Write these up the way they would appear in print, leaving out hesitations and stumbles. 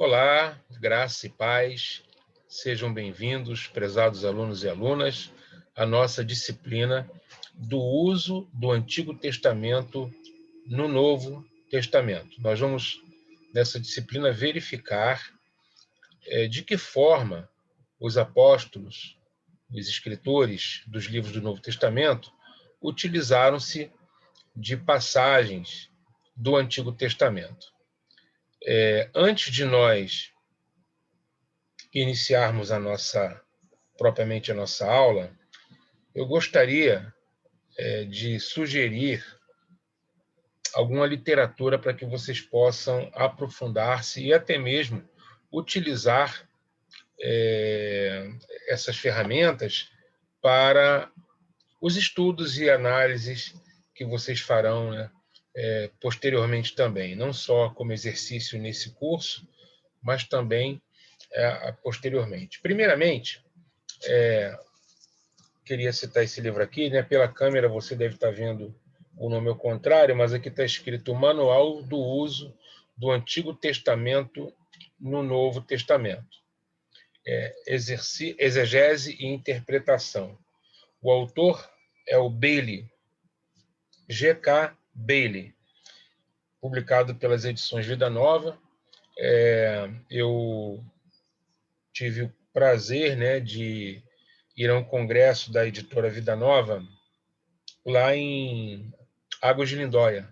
Olá, graça e paz, sejam bem-vindos, prezados alunos e alunas, à nossa disciplina do uso do Antigo Testamento no Novo Testamento. Nós vamos, nessa disciplina, verificar de que forma os apóstolos, os escritores dos livros do Novo Testamento, utilizaram-se de passagens do Antigo Testamento. Antes de nós iniciarmos propriamente a nossa aula, eu gostaria de sugerir alguma literatura para que vocês possam aprofundar-se e até mesmo utilizar essas ferramentas para os estudos e análises que vocês farão, né, posteriormente também, não só como exercício nesse curso, mas também posteriormente. Primeiramente, queria citar esse livro aqui, né? Pela câmera você deve estar vendo o nome ao contrário, mas aqui está escrito Manual do Uso do Antigo Testamento no Novo Testamento. Exegese e Interpretação. O autor é o Bailey, G.K. Bailey, publicado pelas edições Vida Nova. Eu tive o prazer, né, de ir a um congresso da editora Vida Nova, lá em Águas de Lindóia.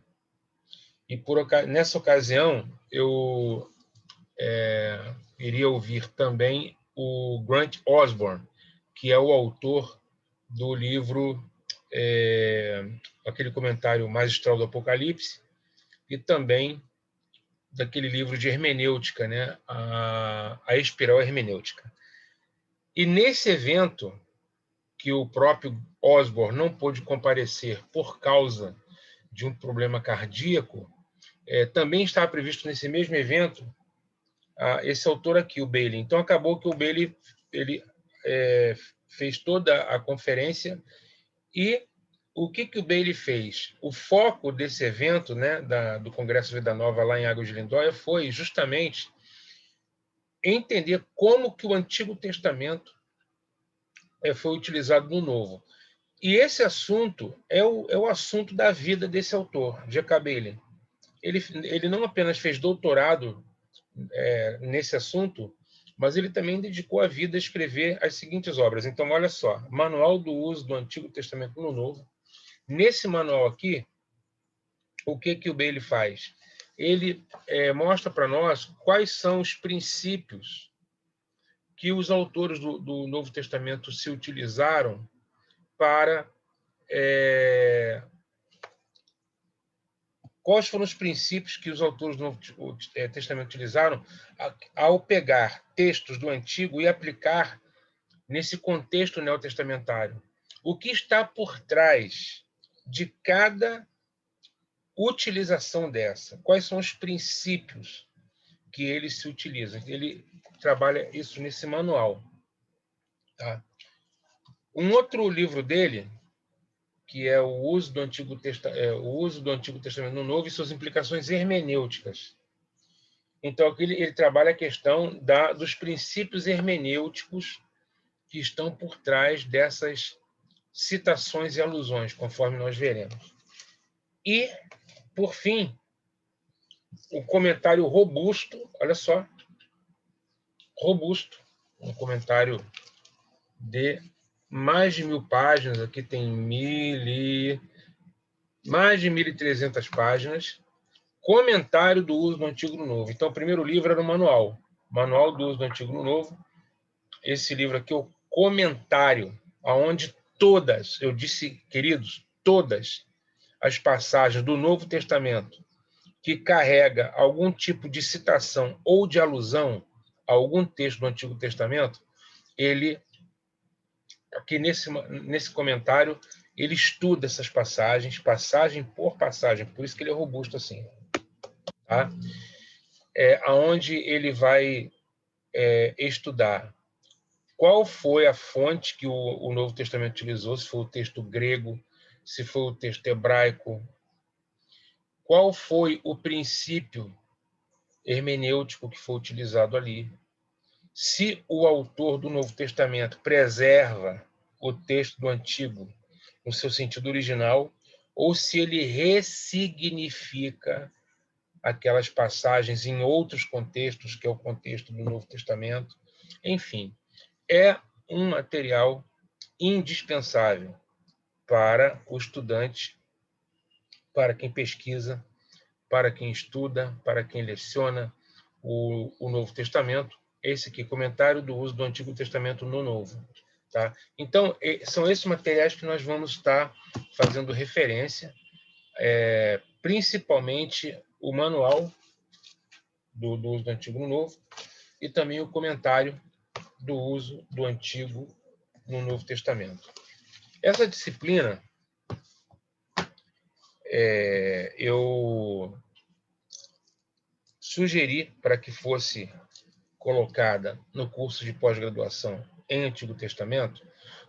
E nessa ocasião, eu iria ouvir também o Grant Osborne, que é o autor do livro, aquele comentário magistral do Apocalipse, e também daquele livro de hermenêutica, né? A Espiral Hermenêutica. E nesse evento, que o próprio Osborne não pôde comparecer por causa de um problema cardíaco, também estava previsto nesse mesmo evento esse autor aqui, o Bailey. Então, acabou que o Bailey fez toda a conferência. E o que o Bailey fez? O foco desse evento, né, do Congresso Vida Nova lá em Águas de Lindóia, foi justamente entender como que o Antigo Testamento foi utilizado no Novo. E esse assunto é o assunto da vida desse autor, G.K. Bailey. Ele não apenas fez doutorado nesse assunto, mas ele também dedicou a vida a escrever as seguintes obras. Então, olha só, Manual do Uso do Antigo Testamento no Novo. Nesse manual aqui, o que o Bailey faz? Ele mostra para nós quais são os princípios que os autores do Novo Testamento se utilizaram para... quais foram os princípios que os autores do Novo Testamento utilizaram ao pegar textos do Antigo e aplicar nesse contexto neotestamentário? O que está por trás de cada utilização dessa? Quais são os princípios que ele se utiliza? Ele trabalha isso nesse manual. Tá? Um outro livro dele, que é o uso do Antigo Testamento no Novo e suas implicações hermenêuticas. Então, aqui ele trabalha a questão dos princípios hermenêuticos que estão por trás dessas citações e alusões, conforme nós veremos. E, por fim, o comentário robusto, olha só, robusto, um comentário de mais de 1000 páginas, aqui tem mais de 1.300 páginas, comentário do uso do Antigo no Novo. Então, o primeiro livro era o manual do uso do Antigo no Novo. Esse livro aqui é o comentário, onde todas, eu disse, queridos, todas as passagens do Novo Testamento que carrega algum tipo de citação ou de alusão a algum texto do Antigo Testamento, ele, aqui nesse comentário, ele estuda essas passagens, passagem por passagem, por isso que ele é robusto assim. Tá? Onde ele vai estudar qual foi a fonte que o Novo Testamento utilizou, se foi o texto grego, se foi o texto hebraico, qual foi o princípio hermenêutico que foi utilizado ali, se o autor do Novo Testamento preserva o texto do Antigo no seu sentido original, ou se ele ressignifica aquelas passagens em outros contextos, que é o contexto do Novo Testamento. Enfim, é um material indispensável para o estudante, para quem pesquisa, para quem estuda, para quem leciona o Novo Testamento. Esse aqui, comentário do uso do Antigo Testamento no Novo. Tá? Então, são esses materiais que nós vamos estar fazendo referência, principalmente o manual do uso do Antigo no Novo e também o comentário do uso do Antigo no Novo Testamento. Essa disciplina, eu sugeri para que fosse colocada no curso de pós-graduação em Antigo Testamento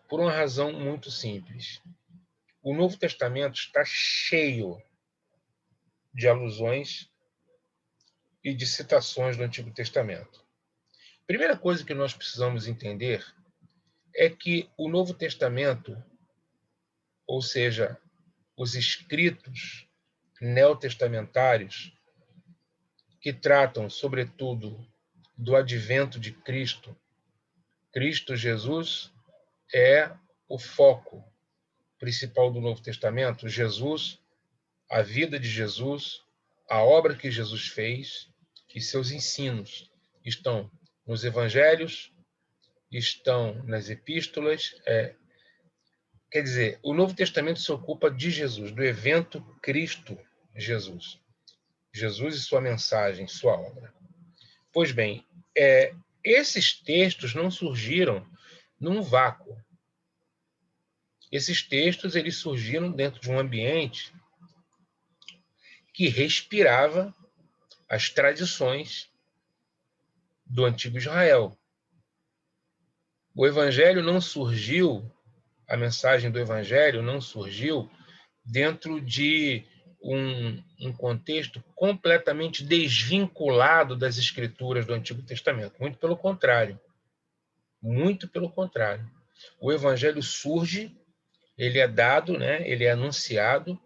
por uma razão muito simples. O Novo Testamento está cheio de alusões e de citações do Antigo Testamento. Primeira coisa que nós precisamos entender é que o Novo Testamento, ou seja, os escritos neotestamentários, que tratam, sobretudo, do advento de Cristo, Cristo Jesus é o foco principal do Novo Testamento. Jesus, a vida de Jesus, a obra que Jesus fez e seus ensinos estão nos evangelhos, estão nas epístolas. Quer dizer, o Novo Testamento se ocupa de Jesus, do evento Cristo Jesus. Jesus e sua mensagem, sua obra. Pois bem, esses textos não surgiram num vácuo. Esses textos eles surgiram dentro de um ambiente que respirava as tradições do antigo Israel. O evangelho não surgiu, a mensagem do evangelho não surgiu dentro de um contexto completamente desvinculado das escrituras do Antigo Testamento. Muito pelo contrário. Muito pelo contrário. O evangelho surge, ele é dado, né, ele é anunciado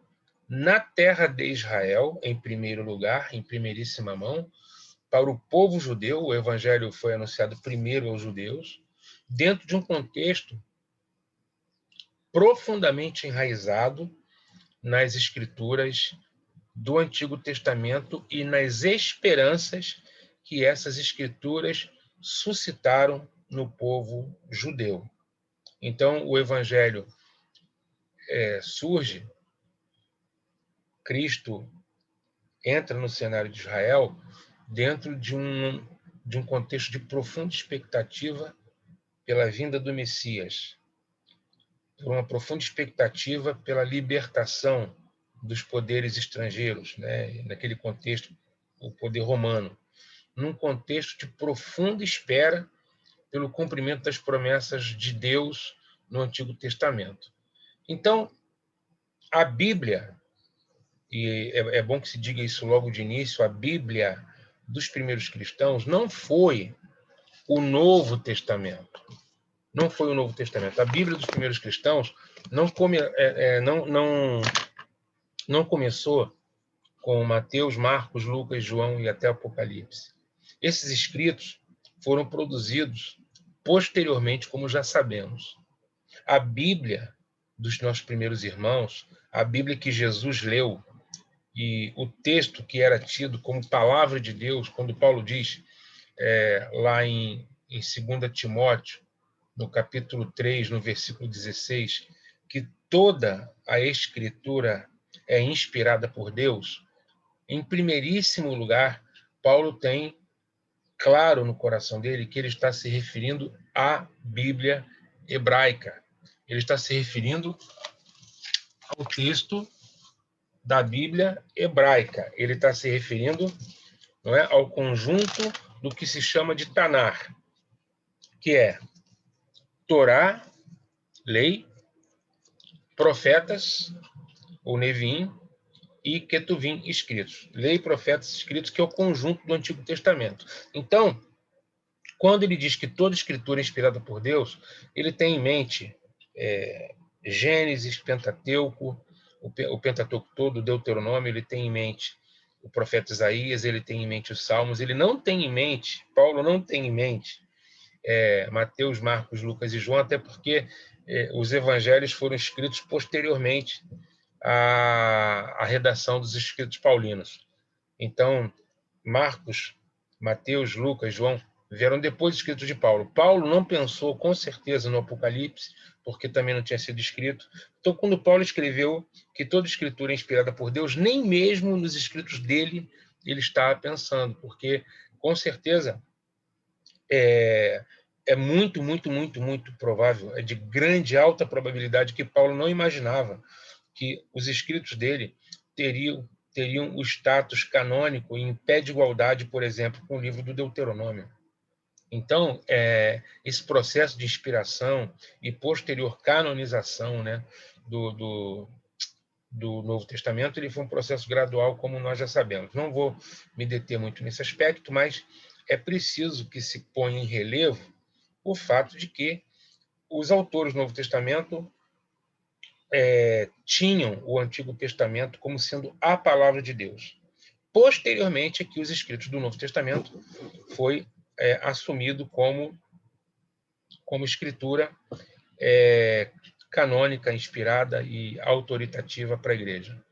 na terra de Israel, em primeiro lugar, em primeiríssima mão, para o povo judeu. O evangelho foi anunciado primeiro aos judeus, dentro de um contexto profundamente enraizado nas escrituras do Antigo Testamento e nas esperanças que essas escrituras suscitaram no povo judeu. Então, o evangelho surge, Cristo entra no cenário de Israel dentro de um contexto de profunda expectativa pela vinda do Messias, por uma profunda expectativa pela libertação dos poderes estrangeiros, né? Naquele contexto, o poder romano, num contexto de profunda espera pelo cumprimento das promessas de Deus no Antigo Testamento. Então, a Bíblia, e é bom que se diga isso logo de início, a Bíblia dos primeiros cristãos não foi o Novo Testamento. Não foi o Novo Testamento. A Bíblia dos primeiros cristãos não começou com Mateus, Marcos, Lucas, João e até Apocalipse. Esses escritos foram produzidos posteriormente, como já sabemos. A Bíblia dos nossos primeiros irmãos, a Bíblia que Jesus leu, e o texto que era tido como palavra de Deus, quando Paulo diz, lá em 2 Timóteo, no capítulo 3, no versículo 16, que toda a Escritura é inspirada por Deus, em primeiríssimo lugar, Paulo tem claro no coração dele que ele está se referindo à Bíblia hebraica. Ele está se referindo ao texto da Bíblia hebraica. Ele está se referindo, não é, ao conjunto do que se chama de Tanar, que é Torá, lei, profetas, ou Neviim, e Ketuvim escritos. Lei e profetas escritos, que é o conjunto do Antigo Testamento. Então, quando ele diz que toda escritura é inspirada por Deus, ele tem em mente Gênesis, Pentateuco, o Pentateuco todo, o Deuteronômio, ele tem em mente o profeta Isaías, ele tem em mente os Salmos, ele não tem em mente, Paulo não tem em mente Mateus, Marcos, Lucas e João, até porque os evangelhos foram escritos posteriormente à redação dos escritos paulinos. Então, Marcos, Mateus, Lucas, João vieram depois dos escritos de Paulo. Paulo não pensou, com certeza, no Apocalipse, porque também não tinha sido escrito. Então, quando Paulo escreveu que toda escritura é inspirada por Deus, nem mesmo nos escritos dele ele estava pensando, porque, com certeza, é muito, muito, muito, muito provável, é de grande, alta probabilidade que Paulo não imaginava que os escritos dele teriam o status canônico em pé de igualdade, por exemplo, com o livro do Deuteronômio. Então, esse processo de inspiração e posterior canonização, né, do Novo Testamento, ele foi um processo gradual, como nós já sabemos. Não vou me deter muito nesse aspecto, mas é preciso que se ponha em relevo o fato de que os autores do Novo Testamento tinham o Antigo Testamento como sendo a palavra de Deus. Posteriormente, é que os escritos do Novo Testamento foi assumido como escritura canônica, inspirada e autoritativa para a Igreja.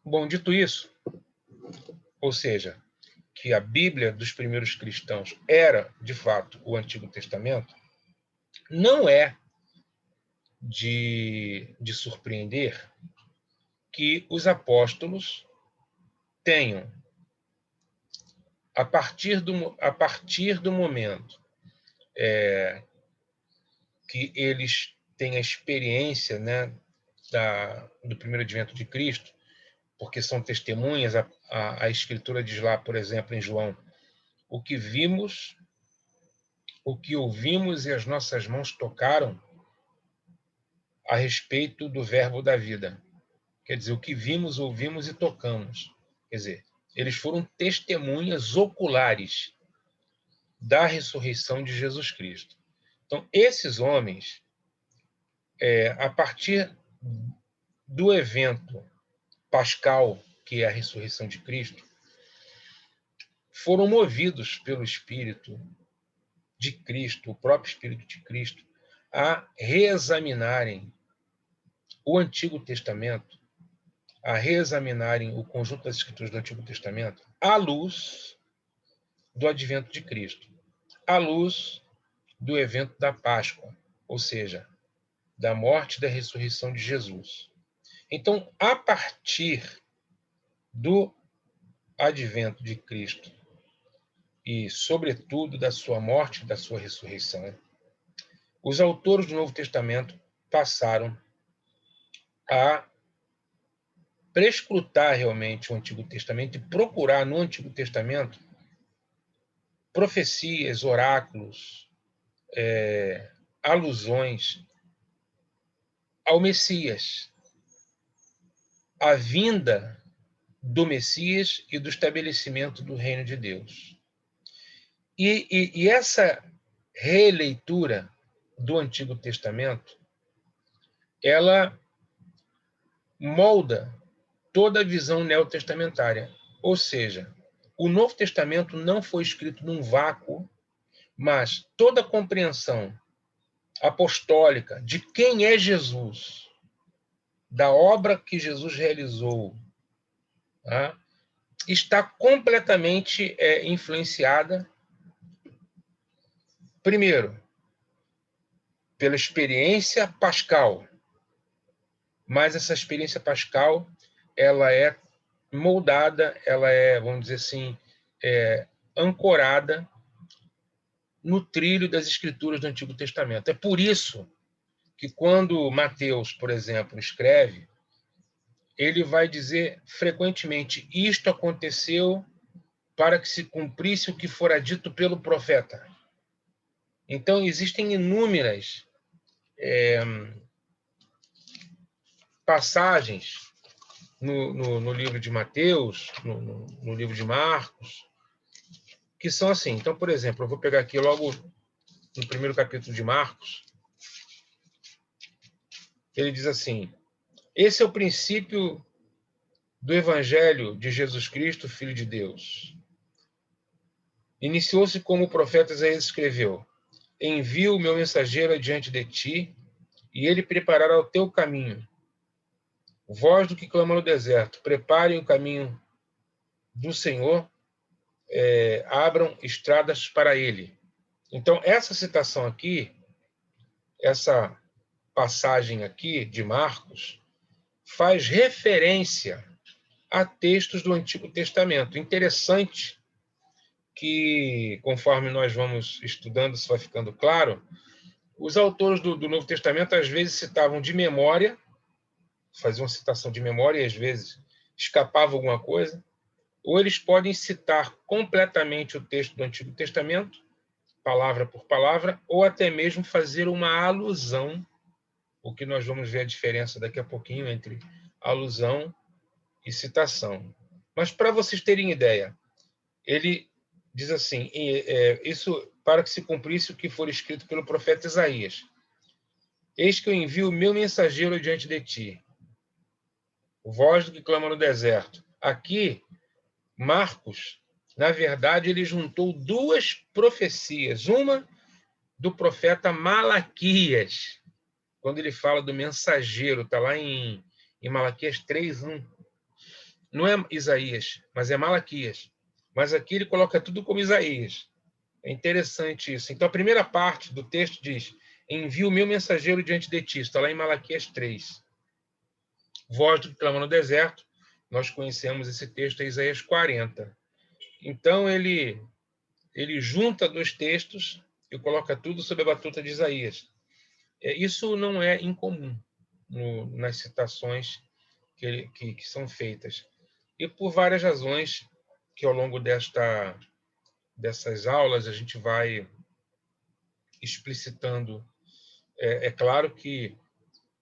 Bom, dito isso, ou seja, que a Bíblia dos primeiros cristãos era, de fato, o Antigo Testamento, não é de surpreender que os apóstolos tenham, a partir do momento que eles têm a experiência, né, do primeiro advento de Cristo, porque são testemunhas, a Escritura diz lá, por exemplo, em João, o que vimos, o que ouvimos e as nossas mãos tocaram a respeito do verbo da vida. Quer dizer, o que vimos, ouvimos e tocamos. Quer dizer, eles foram testemunhas oculares da ressurreição de Jesus Cristo. Então, esses homens, a partir do evento pascal, que é a ressurreição de Cristo, foram movidos pelo Espírito de Cristo, o próprio Espírito de Cristo, a reexaminarem o Antigo Testamento, a reexaminarem o conjunto das Escrituras do Antigo Testamento à luz do advento de Cristo, à luz do evento da Páscoa, ou seja, da morte e da ressurreição de Jesus. Então, a partir do advento de Cristo e, sobretudo, da sua morte e da sua ressurreição, os autores do Novo Testamento passaram a prescrutar realmente o Antigo Testamento e procurar no Antigo Testamento profecias, oráculos, alusões ao Messias, à vinda do Messias e do estabelecimento do reino de Deus. E essa releitura do Antigo Testamento, ela molda toda a visão neotestamentária. Ou seja, o Novo Testamento não foi escrito num vácuo, mas toda a compreensão apostólica de quem é Jesus, da obra que Jesus realizou, tá, está completamente influenciada, primeiro, pela experiência pascal, mas essa experiência pascal ela é moldada, ela é, vamos dizer assim, ancorada no trilho das Escrituras do Antigo Testamento. É por isso que quando Mateus, por exemplo, escreve, ele vai dizer frequentemente: isto aconteceu para que se cumprisse o que fora dito pelo profeta. Então, existem inúmeras passagens no livro de Mateus, no livro de Marcos, que são assim. Então, por exemplo, eu vou pegar aqui logo no primeiro capítulo de Marcos, ele diz assim: esse é o princípio do Evangelho de Jesus Cristo, Filho de Deus. Iniciou-se como o profeta Isaías escreveu: envio o meu mensageiro adiante de ti, e ele preparará o teu caminho. Voz do que clama no deserto: preparem o caminho do Senhor, abram estradas para ele. Então, essa citação aqui, essa passagem aqui de Marcos, faz referência a textos do Antigo Testamento. Interessante que, conforme nós vamos estudando, isso vai ficando claro, os autores do Novo Testamento às vezes citavam de memória, faziam citação de memória e às vezes escapava alguma coisa, ou eles podem citar completamente o texto do Antigo Testamento, palavra por palavra, ou até mesmo fazer uma alusão, o que nós vamos ver a diferença daqui a pouquinho entre alusão e citação. Mas para vocês terem ideia, ele diz assim, isso para que se cumprisse o que for escrito pelo profeta Isaías. Eis que eu envio o meu mensageiro diante de ti, voz do que clama no deserto. Aqui, Marcos, na verdade, ele juntou duas profecias. Uma do profeta Malaquias, quando ele fala do mensageiro, está lá em Malaquias 3:1. Não é Isaías, mas é Malaquias. Mas aqui ele coloca tudo como Isaías. É interessante isso. Então, a primeira parte do texto diz: envio o meu mensageiro diante de ti. Está lá em Malaquias 3. Voz do que clama no deserto. Nós conhecemos esse texto em Isaías 40. Então, ele junta dois textos e coloca tudo sob a batuta de Isaías. Isso não é incomum nas citações que são feitas. E por várias razões que ao longo dessas aulas a gente vai explicitando. É claro que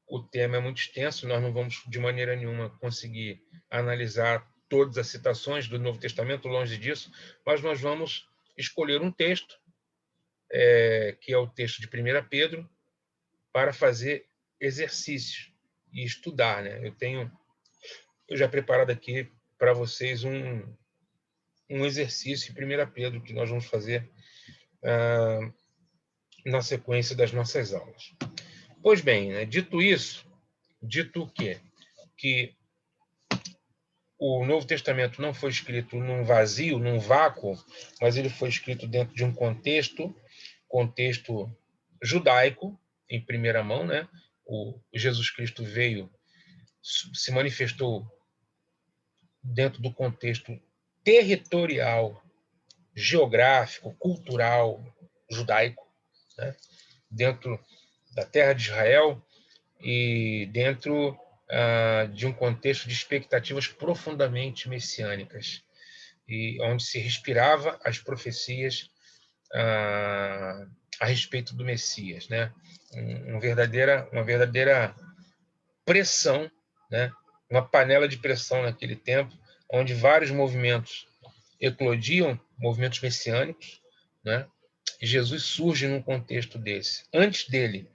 o tema é muito extenso, nós não vamos de maneira nenhuma conseguir analisar todas as citações do Novo Testamento, longe disso, mas nós vamos escolher um texto, que é o texto de 1 Pedro, para fazer exercícios e estudar, né? Eu já preparado aqui para vocês um exercício em 1 Pedro que nós vamos fazer na sequência das nossas aulas. Pois bem, né? Dito o quê? Que o Novo Testamento não foi escrito num vazio, num vácuo, mas ele foi escrito dentro de um contexto judaico, em primeira mão, né? O Jesus Cristo veio, se manifestou dentro do contexto territorial, geográfico, cultural, judaico, né? Dentro da terra de Israel e dentro de um contexto de expectativas profundamente messiânicas, e onde se respirava as profecias a respeito do Messias, né? Uma verdadeira pressão, né? Uma panela de pressão naquele tempo, onde vários movimentos eclodiam, movimentos messiânicos, né? E Jesus surge num contexto desse. Antes dele,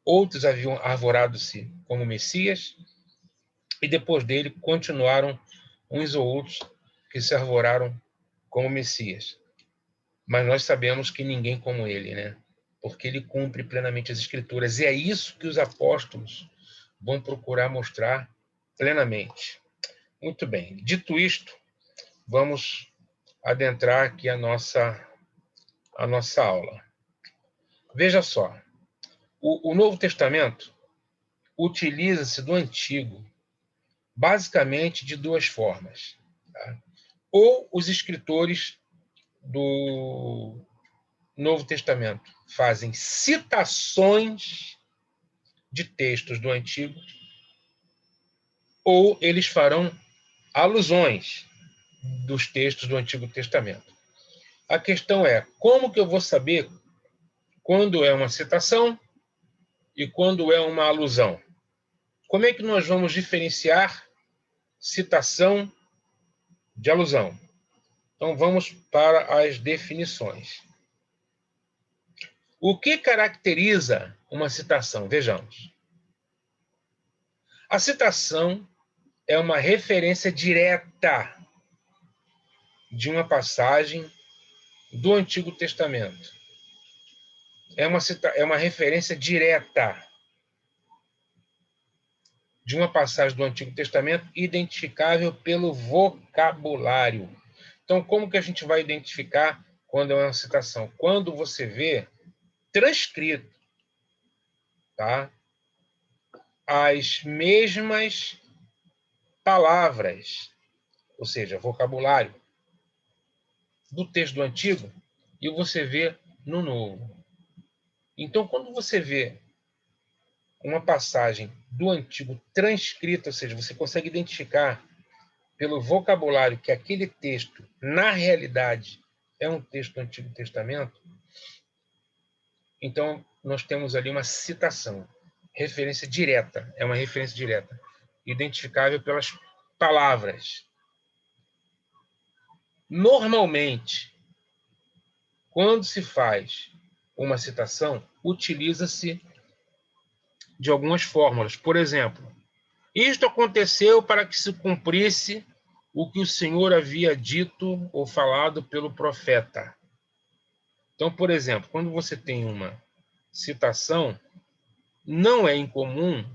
outros haviam arvorado-se como Messias, e depois dele continuaram uns ou outros que se arvoraram como Messias. Mas nós sabemos que ninguém como ele, né? Porque ele cumpre plenamente as Escrituras. E é isso que os apóstolos vão procurar mostrar plenamente. Muito bem. Dito isto, vamos adentrar aqui a nossa aula. Veja só. O Novo Testamento utiliza-se do Antigo basicamente de duas formas. Tá? Ou os escritores do Novo Testamento fazem citações de textos do Antigo, ou eles farão alusões dos textos do Antigo Testamento. A questão é, como que eu vou saber quando é uma citação e quando é uma alusão? Como é que nós vamos diferenciar citação de alusão? Então, vamos para as definições. O que caracteriza uma citação? Vejamos. A citação é uma referência direta de uma passagem do Antigo Testamento. É uma referência direta de uma passagem do Antigo Testamento identificável pelo vocabulário. Então, como que a gente vai identificar quando é uma citação? Quando você vê transcrito, tá? As mesmas palavras, ou seja, vocabulário, do texto do Antigo, e você vê no Novo. Então, quando você vê uma passagem do Antigo transcrita, ou seja, você consegue identificar pelo vocabulário que aquele texto, na realidade, é um texto do Antigo Testamento, então nós temos ali uma citação, referência direta, é uma referência direta, identificável pelas palavras. Normalmente, quando se faz uma citação, utiliza-se de algumas fórmulas. Por exemplo, isto aconteceu para que se cumprisse o que o Senhor havia dito ou falado pelo profeta. Então, por exemplo, quando você tem uma citação, não é incomum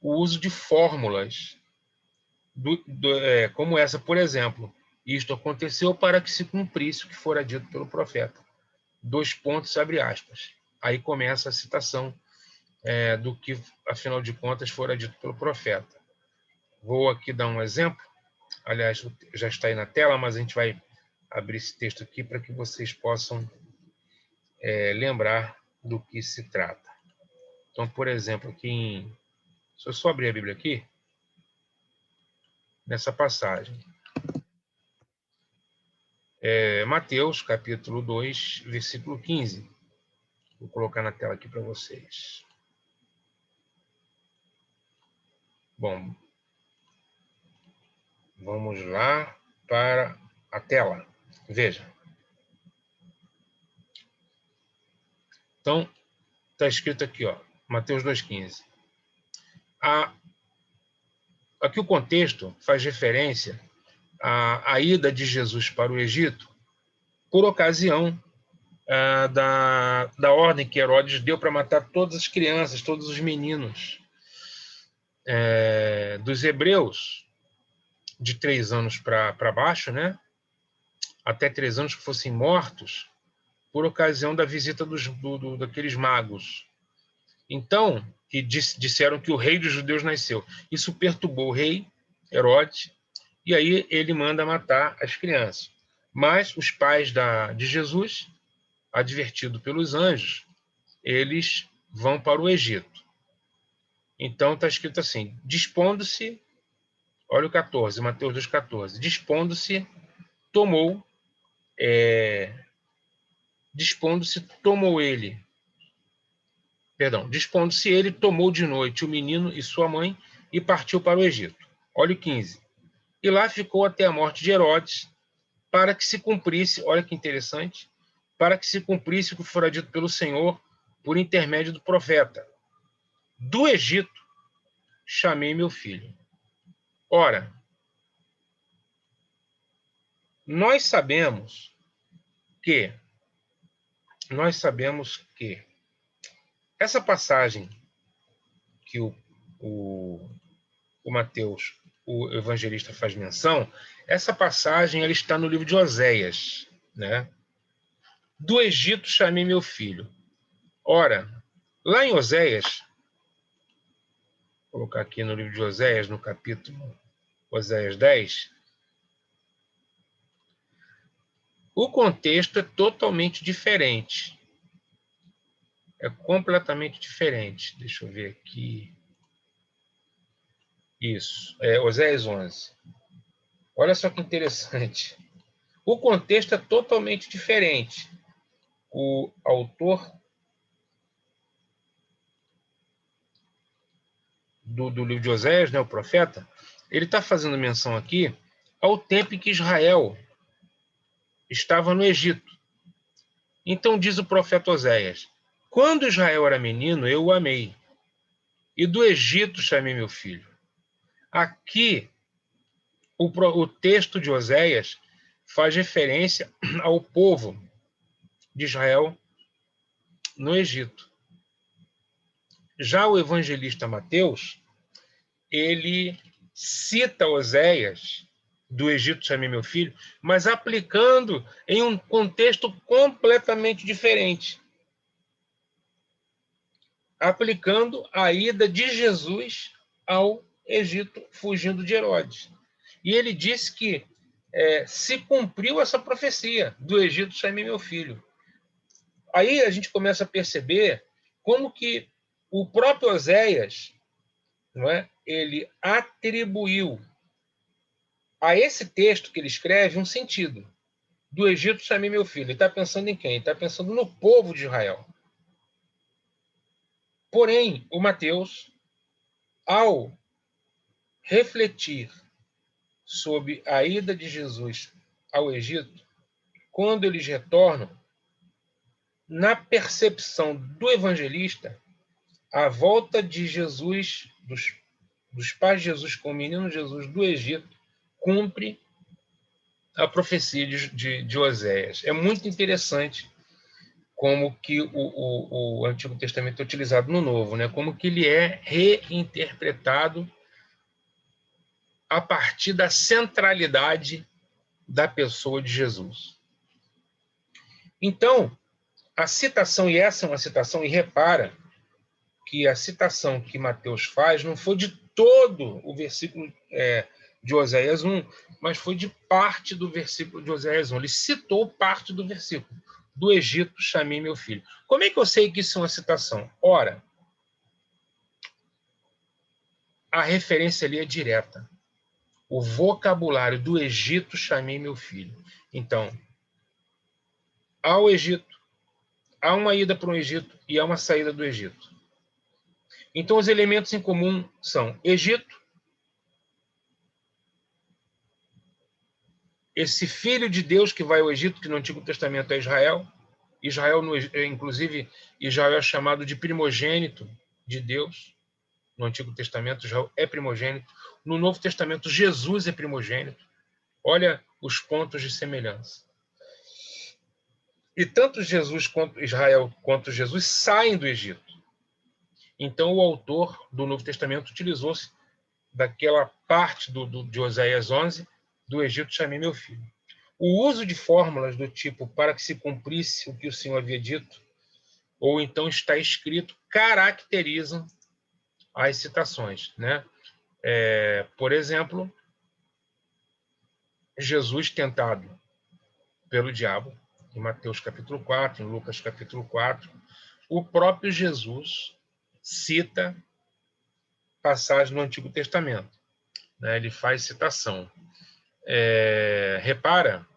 o uso de fórmulas, como essa, por exemplo. Isto aconteceu para que se cumprisse o que fora dito pelo profeta. 2 pontos, abre aspas. Aí começa a citação do que, afinal de contas, fora dito pelo profeta. Vou aqui dar um exemplo. Aliás, já está aí na tela, mas a gente vai abrir esse texto aqui para que vocês possam lembrar do que se trata. Então, por exemplo, se eu só abrir a Bíblia aqui, nessa passagem, Mateus, capítulo 2, versículo 15. Vou colocar na tela aqui para vocês. Bom, vamos lá para a tela. Veja. Então, está escrito aqui, ó, Mateus 2,15. Aqui o contexto faz referência à ida de Jesus para o Egito por ocasião da ordem que Herodes deu para matar todas as crianças, todos os meninos dos hebreus de 3 anos para baixo, né? Até 3 anos que fossem mortos por ocasião da visita daqueles magos. Então, que disseram que o rei dos judeus nasceu. Isso perturbou o rei Herodes, e aí ele manda matar as crianças. Mas os pais de Jesus, advertido pelos anjos, eles vão para o Egito. Então está escrito assim, dispondo-se, olha o 14, Mateus 2,14, dispondo-se, ele, tomou de noite o menino e sua mãe e partiu para o Egito. Olha o 15. E lá ficou até a morte de Herodes, para que se cumprisse, olha que interessante, para que se cumprisse o que fora dito pelo Senhor por intermédio do profeta. Do Egito chamei meu filho. Ora, nós sabemos que essa passagem que o Mateus, o evangelista, faz menção, essa passagem ela está no livro de Oséias, né? Do Egito chamei meu filho. Ora, lá em Oséias, vou colocar aqui no livro de Oséias, no capítulo Oséias 10, o contexto é totalmente diferente. É completamente diferente. Deixa eu ver aqui. Isso, Oséias 11. Olha só que interessante. O contexto é totalmente diferente. O autor do livro de Oséias, né, o profeta, ele está fazendo menção aqui ao tempo em que Israel estava no Egito. Então diz o profeta Oséias: quando Israel era menino, eu o amei, e do Egito chamei meu filho. Aqui, o texto de Oséias faz referência ao povo de Israel no Egito. Já o evangelista Mateus, ele cita Oséias, do Egito chamei meu filho, mas aplicando em um contexto completamente diferente. Aplicando a ida de Jesus ao Egito, fugindo de Herodes. E ele disse que se cumpriu essa profecia, do Egito chamei meu filho. Aí a gente começa a perceber como que o próprio Oséias, não é, ele atribuiu a esse texto que ele escreve um sentido. Do Egito chamei meu filho. Ele está pensando em quem? Ele está pensando no povo de Israel. Porém, o Mateus, ao refletir sobre a ida de Jesus ao Egito, quando eles retornam, na percepção do evangelista, a volta de Jesus, dos pais de Jesus com o menino Jesus do Egito, cumpre a profecia de Oséias. É muito interessante como que o Antigo Testamento é utilizado no Novo, né? Como que ele é reinterpretado a partir da centralidade da pessoa de Jesus. Então, a citação, e essa é uma citação, e repara que a citação que Mateus faz não foi de todo o versículo de Oséias 1, mas foi de parte do versículo de Oséias 1. Ele citou parte do versículo. Do Egito chamei meu filho. Como é que eu sei que isso é uma citação? Ora, a referência ali é direta. O vocabulário do Egito chamei meu filho. Então, ao Egito, há uma ida para o Egito e há uma saída do Egito. Então, os elementos em comum são Egito, esse filho de Deus que vai ao Egito, que no Antigo Testamento é Israel. Israel, inclusive, Israel é chamado de primogênito de Deus. No Antigo Testamento, Israel é primogênito. No Novo Testamento, Jesus é primogênito. Olha os pontos de semelhança. E tanto Jesus quanto Israel quanto Jesus saem do Egito. Então, o autor do Novo Testamento utilizou-se daquela parte de Oséias 11, do Egito chamei meu filho. O uso de fórmulas do tipo para que se cumprisse o que o Senhor havia dito, ou então está escrito, caracterizam as citações, né? Por exemplo, Jesus tentado pelo diabo, em Mateus capítulo 4, em Lucas capítulo 4, o próprio Jesus cita passagem no Antigo Testamento, né? Ele faz citação. Repara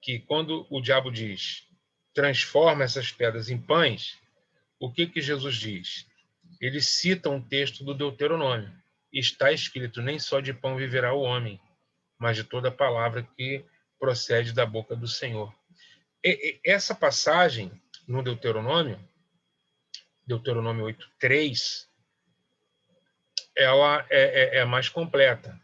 que quando o diabo diz transforma essas pedras em pães, o que Jesus diz? Ele cita um texto do Deuteronômio. Está escrito, nem só de pão viverá o homem, mas de toda palavra que procede da boca do Senhor. Essa passagem no Deuteronômio, Deuteronômio 8:3, ela é a mais completa.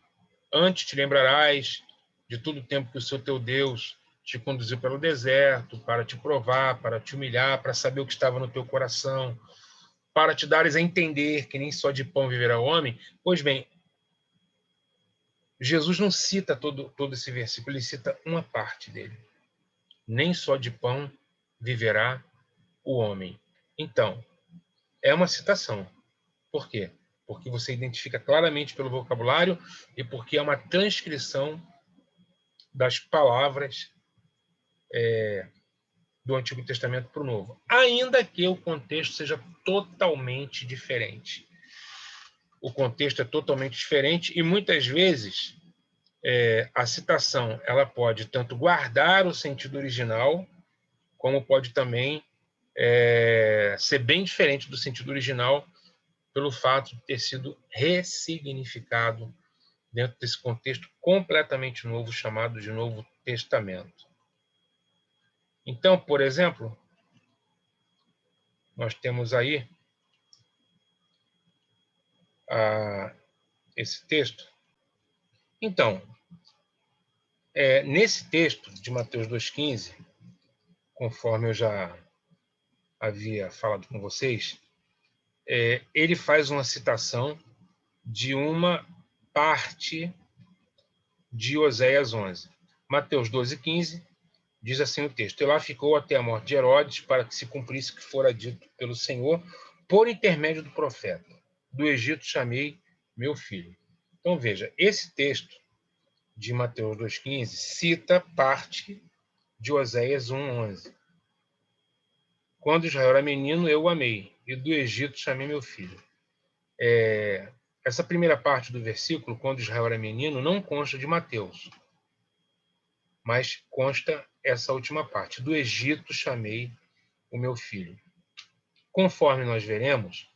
Antes te lembrarás de todo o tempo que o Senhor teu Deus te conduziu pelo deserto, para te provar, para te humilhar, para saber o que estava no teu coração, para te dares a entender que nem só de pão viverá o homem. Pois bem, Jesus não cita todo esse versículo, ele cita uma parte dele. Nem só de pão viverá o homem. Então, é uma citação. Por quê? Porque você identifica claramente pelo vocabulário e porque é uma transcrição das palavras do Antigo Testamento para o Novo, ainda que o contexto seja totalmente diferente. O contexto é totalmente diferente e muitas vezes a citação ela pode tanto guardar o sentido original, como pode também ser bem diferente do sentido original pelo fato de ter sido ressignificado dentro desse contexto completamente novo, chamado de Novo Testamento. Então, por exemplo, nós temos aí esse texto. Então, nesse texto de Mateus 2,15, conforme eu já havia falado com vocês, ele faz uma citação de uma parte de Oséias 11. Mateus 12,15 diz assim o texto: E lá ficou até a morte de Herodes, para que se cumprisse o que fora dito pelo Senhor, por intermédio do profeta. Do Egito chamei meu filho. Então veja, esse texto de Mateus 2,15 cita parte de Oséias 1,11. Quando Israel era menino, eu o amei, e do Egito chamei meu filho. Essa primeira parte do versículo, quando Israel era menino, não consta de Mateus, mas consta essa última parte. Do Egito chamei o meu filho. Conforme nós veremos,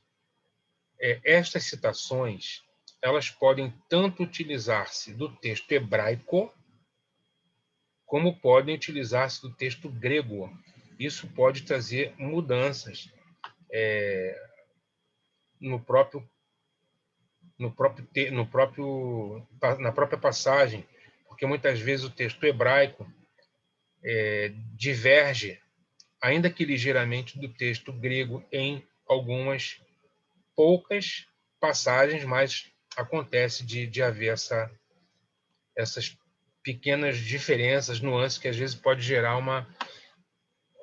estas citações elas podem tanto utilizar-se do texto hebraico, como podem utilizar-se do texto grego. Isso pode trazer mudanças na própria passagem, porque muitas vezes o texto hebraico diverge, ainda que ligeiramente, do texto grego em algumas poucas passagens, mas acontece de haver essas pequenas diferenças, nuances, que às vezes pode gerar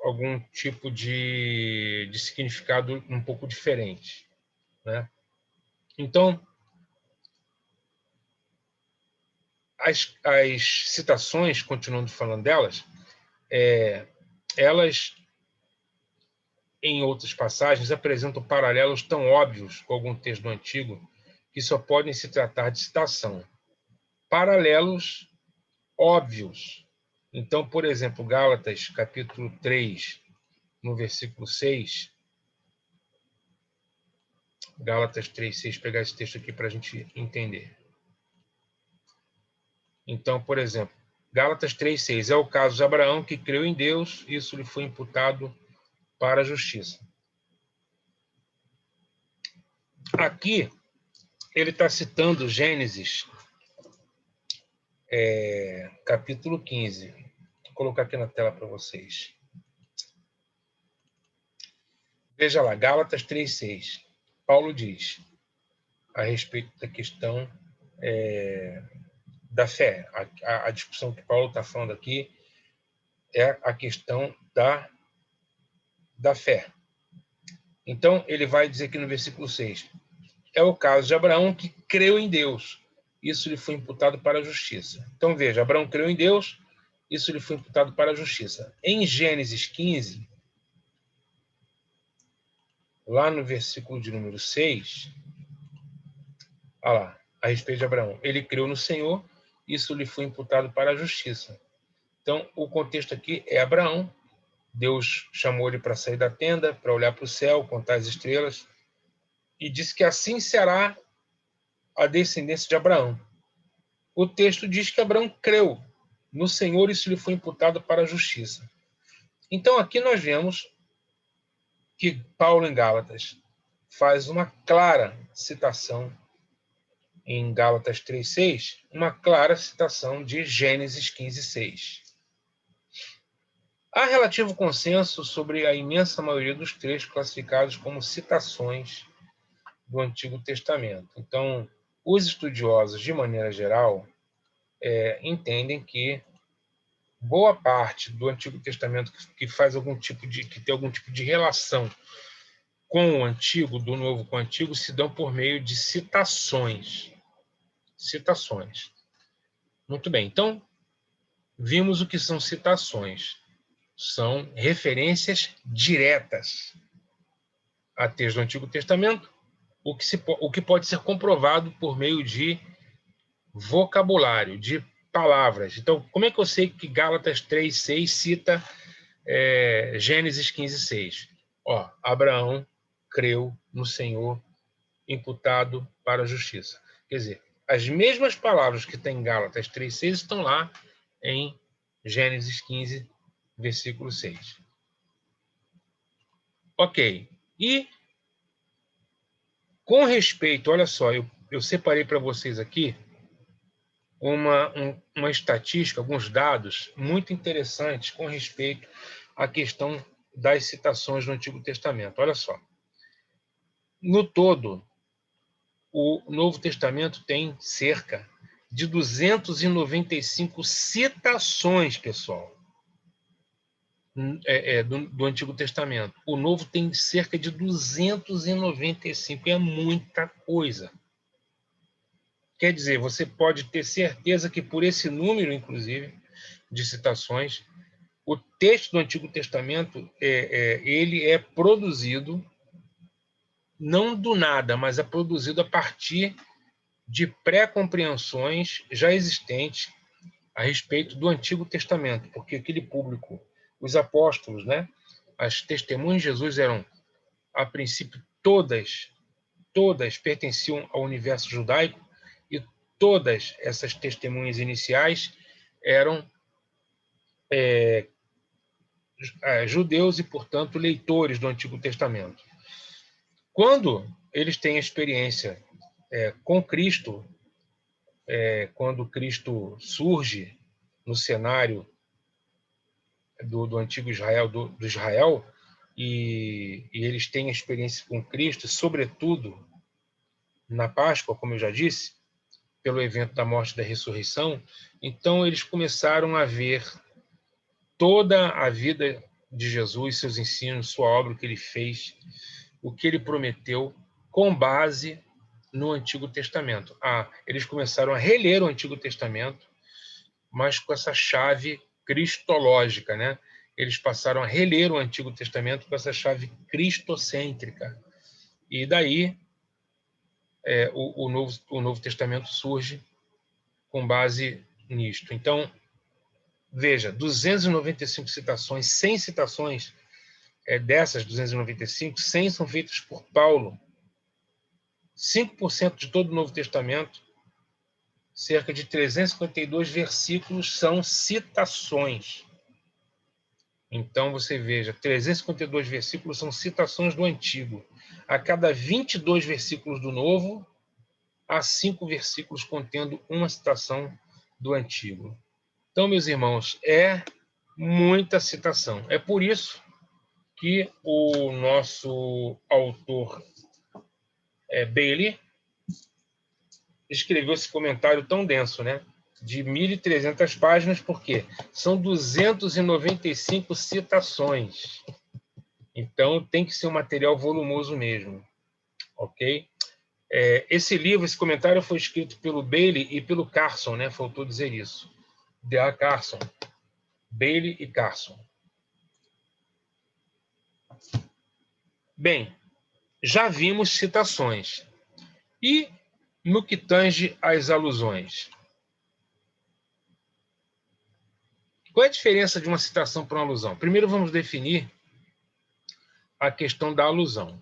algum tipo de significado um pouco diferente, né? Então, as citações, continuando falando delas, elas, em outras passagens, apresentam paralelos tão óbvios com algum texto do Antigo que só podem se tratar de citação. Paralelos óbvios. Então, por exemplo, Gálatas, capítulo 3, no versículo 6, Gálatas 3:6, pegar esse texto aqui para a gente entender. Então, por exemplo, Gálatas 3:6, é o caso de Abraão, que creu em Deus, isso lhe foi imputado para a justiça. Aqui, ele está citando Gênesis, capítulo 15. Vou colocar aqui na tela para vocês. Veja lá, Gálatas 3:6. Paulo diz, a respeito da questão da fé. A discussão que Paulo está falando aqui é a questão da fé. Então, ele vai dizer aqui no versículo 6, é o caso de Abraão, que creu em Deus. Isso lhe foi imputado para a justiça. Então, veja, Abraão creu em Deus, isso lhe foi imputado para a justiça. Em Gênesis 15, lá no versículo de número 6, olha lá, a respeito de Abraão, ele creu no Senhor, isso lhe foi imputado para a justiça. Então, o contexto aqui é Abraão. Deus chamou ele para sair da tenda, para olhar para o céu, contar as estrelas, e disse que assim será a descendência de Abraão. O texto diz que Abraão creu no Senhor, e isso lhe foi imputado para a justiça. Então, aqui nós vemos que Paulo, em Gálatas, faz uma clara citação, em Gálatas 3:6, uma clara citação de Gênesis 15:6. Há relativo consenso sobre a imensa maioria dos trechos classificados como citações do Antigo Testamento. Então, os estudiosos, de maneira geral, entendem que boa parte do Antigo Testamento que tem algum tipo de relação com o Antigo, do Novo com o Antigo, se dão por meio de citações. Citações. Muito bem. Então, vimos o que são citações. São referências diretas a textos do Antigo Testamento, o que pode ser comprovado por meio de vocabulário, de palavras. Então, como é que eu sei que Gálatas 3:6 cita Gênesis 15:6? Abraão creu no Senhor, imputado para a justiça. Quer dizer, as mesmas palavras que tem em Gálatas 3,6 estão lá em Gênesis 15, versículo 6. Ok. E, com respeito, olha só, eu separei para vocês aqui uma estatística, alguns dados muito interessantes com respeito à questão das citações no Antigo Testamento. Olha só. No todo, o Novo Testamento tem cerca de 295 citações, pessoal, do Antigo Testamento. O Novo tem cerca de 295, é muita coisa. Quer dizer, você pode ter certeza que por esse número, inclusive, de citações, o texto do Antigo Testamento ele é produzido não do nada, mas é produzido a partir de pré-compreensões já existentes a respeito do Antigo Testamento, porque aquele público, os apóstolos, né, as testemunhas de Jesus eram, a princípio, todas pertenciam ao universo judaico, e todas essas testemunhas iniciais eram judeus e, portanto, leitores do Antigo Testamento. Quando eles têm a experiência com Cristo, quando Cristo surge no cenário do antigo Israel, do Israel, e eles têm a experiência com Cristo, sobretudo na Páscoa, como eu já disse, pelo evento da morte e da ressurreição, então eles começaram a ver toda a vida de Jesus, seus ensinos, sua obra, o que ele fez, o que ele prometeu, com base no Antigo Testamento. Eles começaram a reler o Antigo Testamento, mas com essa chave cristológica, né? Eles passaram a reler o Antigo Testamento com essa chave cristocêntrica. E daí o Novo Testamento surge com base nisto. Então, veja, 295 citações, 100 citações dessas 295, 100 são feitas por Paulo. 5% de todo o Novo Testamento, cerca de 352 versículos, são citações. Então, você veja, 352 versículos são citações do Antigo. A cada 22 versículos do Novo, há 5 versículos contendo uma citação do Antigo. Então, meus irmãos, é muita citação. É por isso que o nosso autor Bailey escreveu esse comentário tão denso, né? De 1.300 páginas, porque são 295 citações. Então, tem que ser um material volumoso mesmo, ok? Esse livro, esse comentário foi escrito pelo Bailey e pelo Carson, né? Faltou dizer isso. D.A. Carson. Bailey e Carson. Bem, já vimos citações. E no que tange às alusões? Qual é a diferença de uma citação para uma alusão? Primeiro vamos definir a questão da alusão.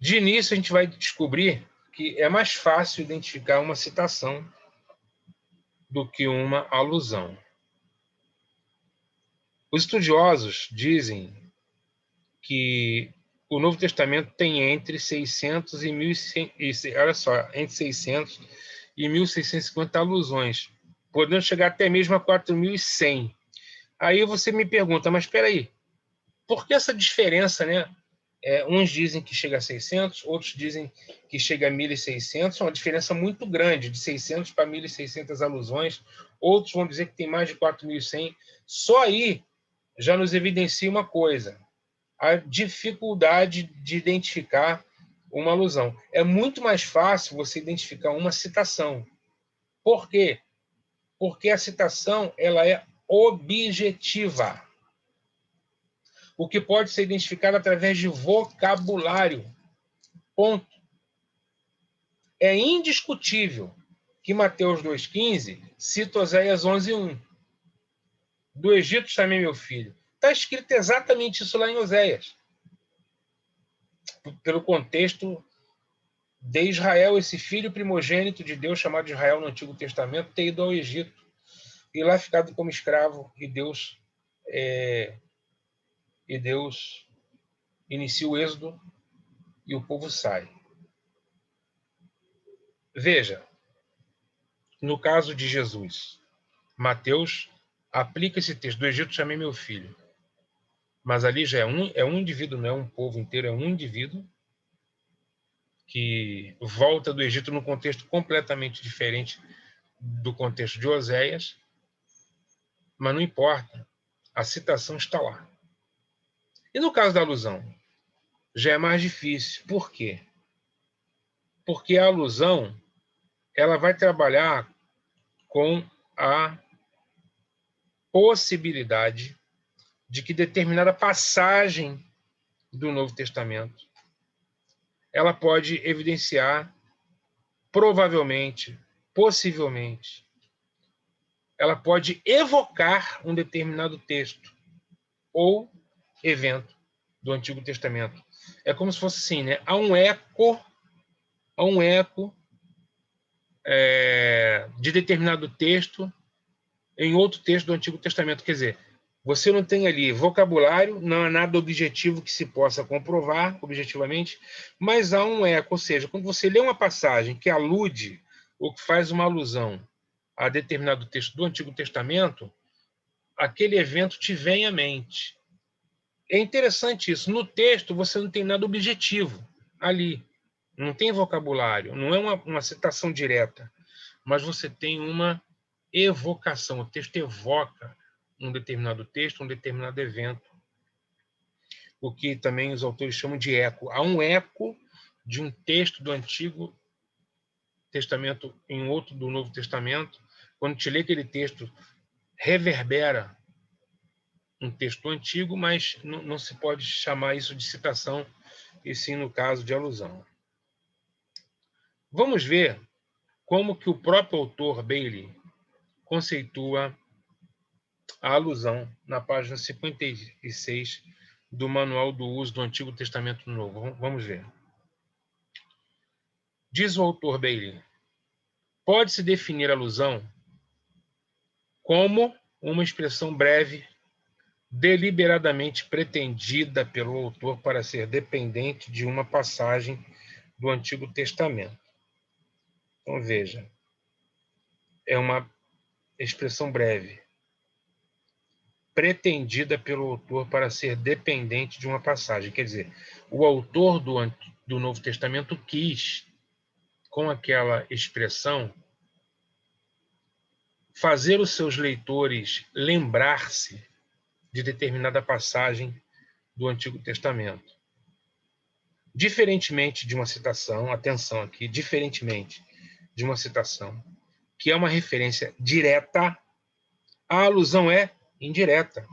De início, a gente vai descobrir que é mais fácil identificar uma citação do que uma alusão. Os estudiosos dizem que o Novo Testamento tem entre 600 e 1.100, olha só, entre 600 e 1.650 alusões, podendo chegar até mesmo a 4.100. Aí você me pergunta, mas espera aí, por que essa diferença, né? Uns dizem que chega a 600, outros dizem que chega a 1.600, é uma diferença muito grande, de 600 para 1.600 alusões. Outros vão dizer que tem mais de 4.100. Só aí já nos evidencia uma coisa: a dificuldade de identificar uma alusão. É muito mais fácil você identificar uma citação. Por quê? Porque a citação ela é objetiva, o que pode ser identificado através de vocabulário. Ponto. É indiscutível que Mateus 2,15 cita Oséias 11,1. Do Egito também, meu filho. Está escrito exatamente isso lá em Oséias. Pelo contexto de Israel, esse filho primogênito de Deus, chamado Israel no Antigo Testamento, ter ido ao Egito e lá ficado como escravo, e Deus inicia o êxodo e o povo sai. Veja, no caso de Jesus, Mateus aplica esse texto: do Egito chamei meu filho. Mas ali já é um indivíduo, não é um povo inteiro, é um indivíduo que volta do Egito num contexto completamente diferente do contexto de Oséias, mas não importa, a citação está lá. E no caso da alusão, já é mais difícil. Por quê? Porque a alusão ela vai trabalhar com a possibilidade de que determinada passagem do Novo Testamento ela pode evidenciar, provavelmente, possivelmente, ela pode evocar um determinado texto ou evento do Antigo Testamento. É como se fosse assim, né? Há um eco de determinado texto em outro texto do Antigo Testamento. Quer dizer, você não tem ali vocabulário, não há nada objetivo que se possa comprovar objetivamente, mas há um eco, ou seja, quando você lê uma passagem que alude ou que faz uma alusão a determinado texto do Antigo Testamento, aquele evento te vem à mente. É interessante isso. No texto, você não tem nada objetivo ali. Não tem vocabulário, não é uma citação direta, mas você tem uma evocação. O texto evoca um determinado texto, um determinado evento. O que também os autores chamam de eco. Há um eco de um texto do Antigo Testamento em outro do Novo Testamento. Quando te lê aquele texto, reverbera um texto antigo, mas não se pode chamar isso de citação, e sim no caso de alusão. Vamos ver como que o próprio autor Bailey conceitua a alusão na página 56 do Manual do Uso do Antigo Testamento Novo. Vamos ver. Diz o autor Bailey: pode-se definir a alusão como uma expressão breve, deliberadamente pretendida pelo autor para ser dependente de uma passagem do Antigo Testamento. Então, veja, é uma expressão breve, pretendida pelo autor para ser dependente de uma passagem. Quer dizer, o autor do Novo Testamento quis, com aquela expressão, fazer os seus leitores lembrar-se de determinada passagem do Antigo Testamento. Diferentemente de uma citação, atenção aqui, diferentemente de uma citação, que é uma referência direta, a alusão é indireta.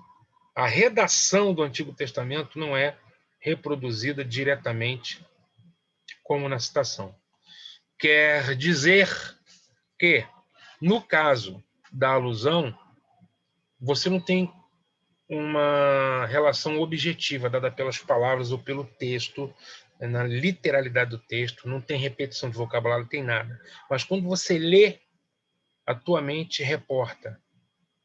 A redação do Antigo Testamento não é reproduzida diretamente como na citação. Quer dizer que, no caso da alusão, você não tem uma relação objetiva dada pelas palavras ou pelo texto, na literalidade do texto, não tem repetição de vocabulário, não tem nada. Mas quando você lê, a tua mente reporta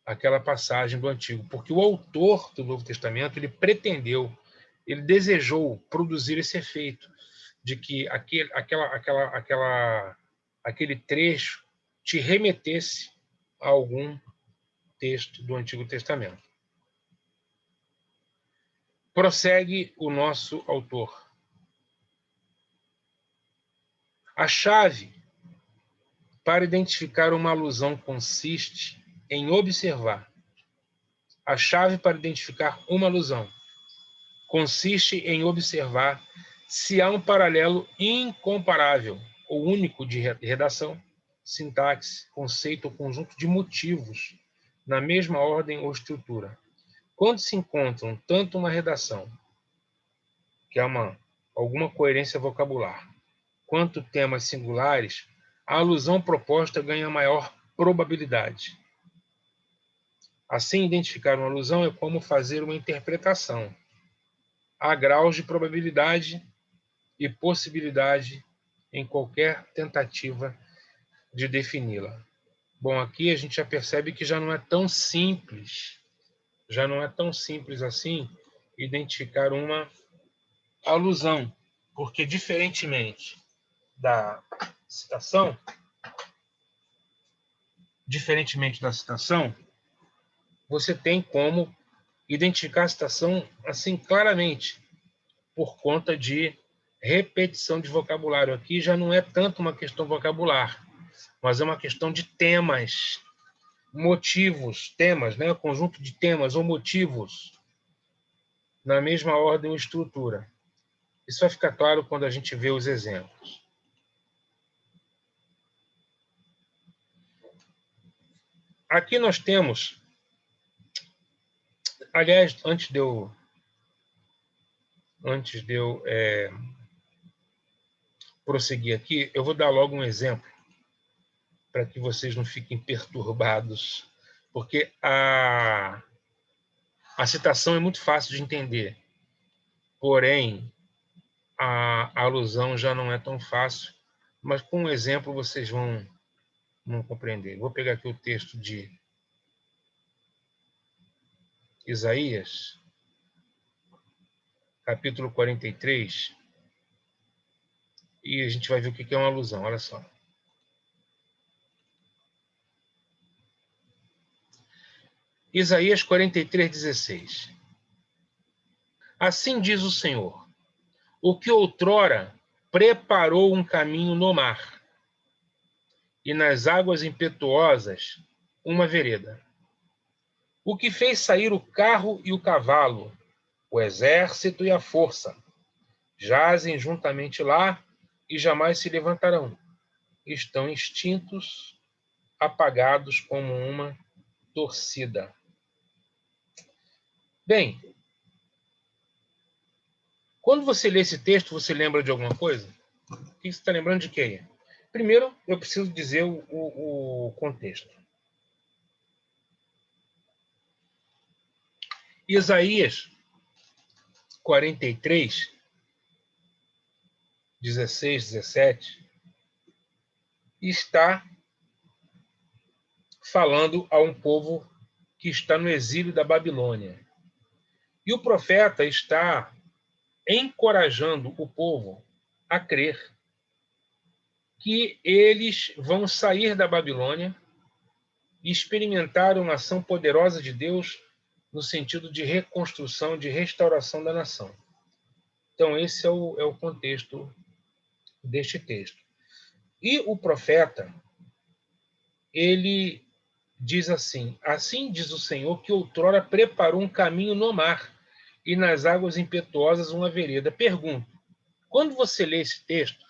aquela passagem do Antigo, porque o autor do Novo Testamento, ele pretendeu, ele desejou produzir esse efeito de que aquele trecho te remetesse a algum texto do Antigo Testamento. Prossegue o nosso autor. A chave para identificar uma alusão consiste em observar. A chave para identificar uma alusão consiste em observar se há um paralelo incomparável ou único de redação, sintaxe, conceito ou conjunto de motivos na mesma ordem ou estrutura. Quando se encontram tanto uma redação, que é alguma coerência vocabular, quanto temas singulares, a alusão proposta ganha maior probabilidade. Assim, identificar uma alusão é como fazer uma interpretação. Há graus de probabilidade e possibilidade em qualquer tentativa de defini-la. Bom, aqui a gente já percebe que já não é tão simples assim identificar uma alusão, porque diferentemente da citação, você tem como identificar a citação assim claramente, por conta de repetição de vocabulário. Aqui já não é tanto uma questão vocabular, mas é uma questão de temas, motivos, temas, né? Conjunto de temas ou motivos na mesma ordem ou estrutura. Isso vai ficar claro quando a gente vê os exemplos. Aqui nós temos, aliás, antes de eu prosseguir aqui, eu vou dar logo um exemplo para que vocês não fiquem perturbados, porque a citação é muito fácil de entender, porém a alusão já não é tão fácil, mas com um exemplo vocês vão compreender. Vou pegar aqui o texto de Isaías, capítulo 43, e a gente vai ver o que é uma alusão. Olha só. Isaías 43:16. Assim diz o Senhor, o que outrora preparou um caminho no mar, e nas águas impetuosas uma vereda. O que fez sair o carro e o cavalo, o exército e a força, jazem juntamente lá e jamais se levantarão. Estão extintos, apagados como uma torcida. Bem, quando você lê esse texto, você lembra de alguma coisa? O que você está lembrando de quê? Primeiro, eu preciso dizer o contexto. Isaías 43, 16, 17, está falando a um povo que está no exílio da Babilônia. E o profeta está encorajando o povo a crer que eles vão sair da Babilônia e experimentar uma ação poderosa de Deus no sentido de reconstrução, de restauração da nação. Então, esse é o contexto deste texto. E o profeta, ele diz assim: assim diz o Senhor que outrora preparou um caminho no mar e nas águas impetuosas uma vereda. Pergunto, quando você lê esse texto,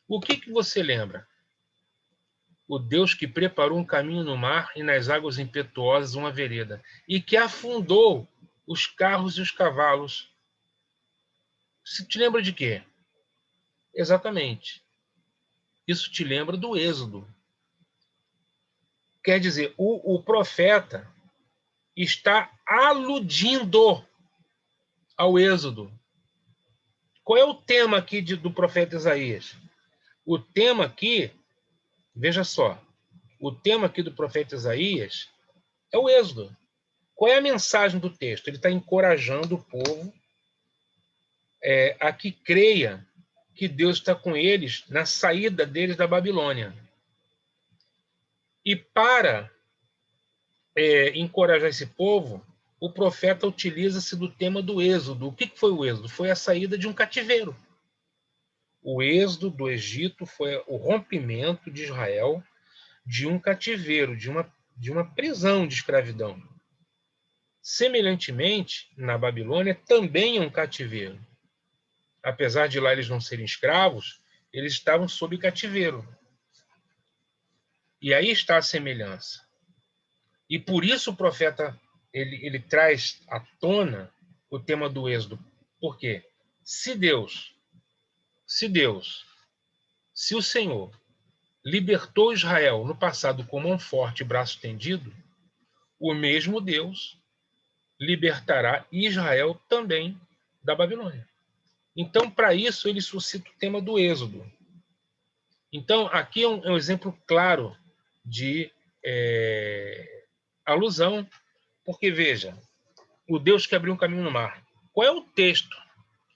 o que você lembra? O Deus que preparou um caminho no mar e nas águas impetuosas uma vereda, e que afundou os carros e os cavalos. Você te lembra de quê? Exatamente. Isso te lembra do Êxodo. Quer dizer, o profeta está aludindo ao Êxodo. Qual é o tema aqui do profeta Isaías? O tema aqui, veja só, o tema aqui do profeta Isaías é o Êxodo. Qual é a mensagem do texto? Ele está encorajando o povo a que creia que Deus está com eles na saída deles da Babilônia. E para encorajar esse povo, o profeta utiliza-se do tema do Êxodo. O que foi o Êxodo? Foi a saída de um cativeiro. O êxodo do Egito foi o rompimento de Israel de um cativeiro, de uma prisão de escravidão. Semelhantemente, na Babilônia também é um cativeiro. Apesar de lá eles não serem escravos, eles estavam sob cativeiro. E aí está a semelhança. E por isso o profeta ele traz à tona o tema do êxodo. Por quê? Se o Senhor libertou Israel no passado com mão forte e braço tendido, o mesmo Deus libertará Israel também da Babilônia. Então, para isso, ele suscita o tema do Êxodo. Então, aqui é um exemplo claro de alusão, porque, veja, o Deus que abriu um caminho no mar. Qual é o texto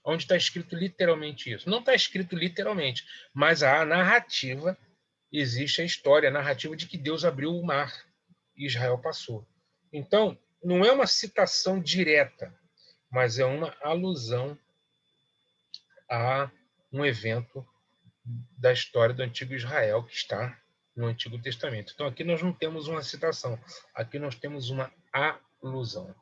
onde está escrito literalmente isso? Não está escrito literalmente, mas a narrativa, existe a história, a narrativa de que Deus abriu o mar e Israel passou. Então, não é uma citação direta, mas é uma alusão a um evento da história do antigo Israel que está no Antigo Testamento. Então, aqui nós não temos uma citação, aqui nós temos uma alusão.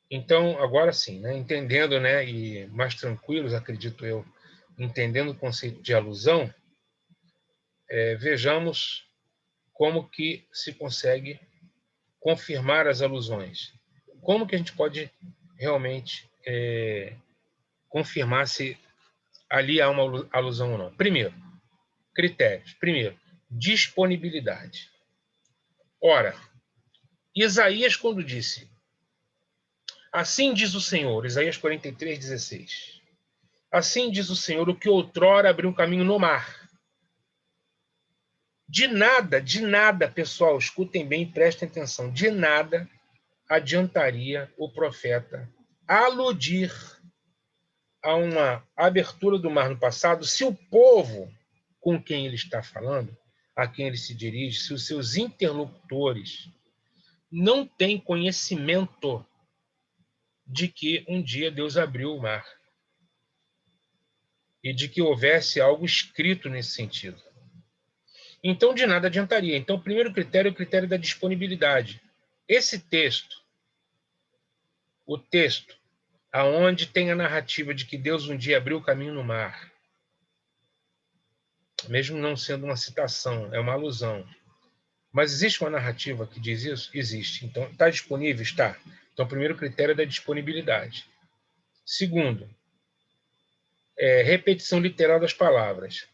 Então, agora sim, né, entendendo, né, e mais tranquilos, acredito eu, entendendo o conceito de alusão, vejamos como que se consegue confirmar as alusões. Como que a gente pode realmente confirmar se ali há uma alusão ou não? Primeiro, critérios. Primeiro, disponibilidade. Ora, Isaías, quando disse, assim diz o Senhor, Isaías 43:16, assim diz o Senhor, o que outrora abriu um caminho no mar. De nada, pessoal, escutem bem e prestem atenção, de nada adiantaria o profeta aludir a uma abertura do mar no passado se o povo com quem ele está falando, a quem ele se dirige, se os seus interlocutores não têm conhecimento de que um dia Deus abriu o mar e de que houvesse algo escrito nesse sentido. Então, de nada adiantaria. Então, o primeiro critério é o critério da disponibilidade. Esse texto, o texto aonde tem a narrativa de que Deus um dia abriu o caminho no mar, mesmo não sendo uma citação, é uma alusão. Mas existe uma narrativa que diz isso? Existe. Então, está disponível? Está. Então, o primeiro critério é da disponibilidade. Segundo, repetição literal das palavras.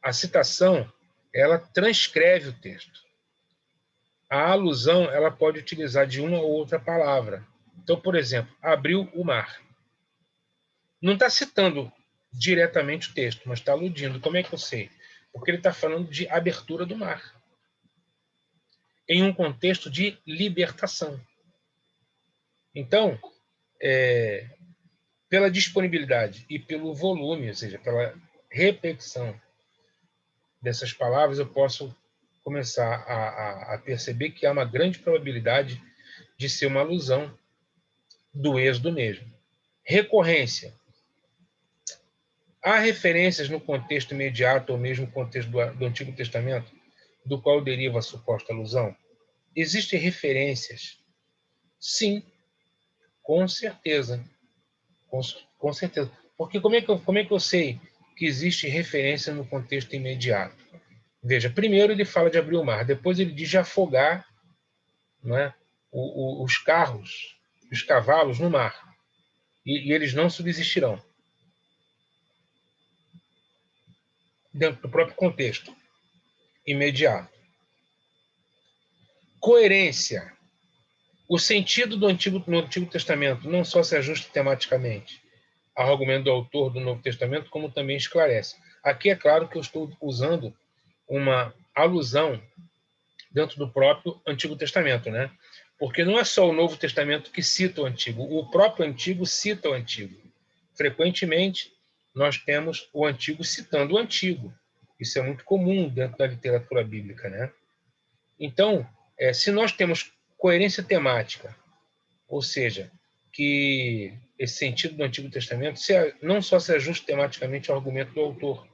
A citação, ela transcreve o texto. A alusão, ela pode utilizar de uma ou outra palavra. Então, por exemplo, abriu o mar. Não está citando diretamente o texto, mas está aludindo. Como é que eu sei? Porque ele está falando de abertura do mar, em um contexto de libertação. Então, pela disponibilidade e pelo volume, ou seja, pela repetição dessas palavras, eu posso começar a perceber que há uma grande probabilidade de ser uma alusão do êxodo mesmo. Recorrência. Há referências no contexto imediato ou mesmo no contexto do Antigo Testamento do qual deriva a suposta alusão? Existem referências? Sim, com certeza. Com certeza. Porque como é que eu sei que existe referência no contexto imediato? Veja, primeiro ele fala de abrir o mar, depois ele diz de afogar, né, os carros, os cavalos no mar. E eles não subsistirão. Dentro do próprio contexto imediato. Coerência. O sentido no Antigo Testamento não só se ajusta tematicamente ao argumento do autor do Novo Testamento, como também esclarece. Aqui é claro que eu estou usando uma alusão dentro do próprio Antigo Testamento, né? Porque não é só o Novo Testamento que cita o Antigo, o próprio Antigo cita o Antigo. Frequentemente, nós temos o Antigo citando o Antigo. Isso é muito comum dentro da literatura bíblica, né? Então, se nós temos coerência temática, ou seja, que esse sentido do Antigo Testamento não só se ajusta tematicamente ao argumento do autor,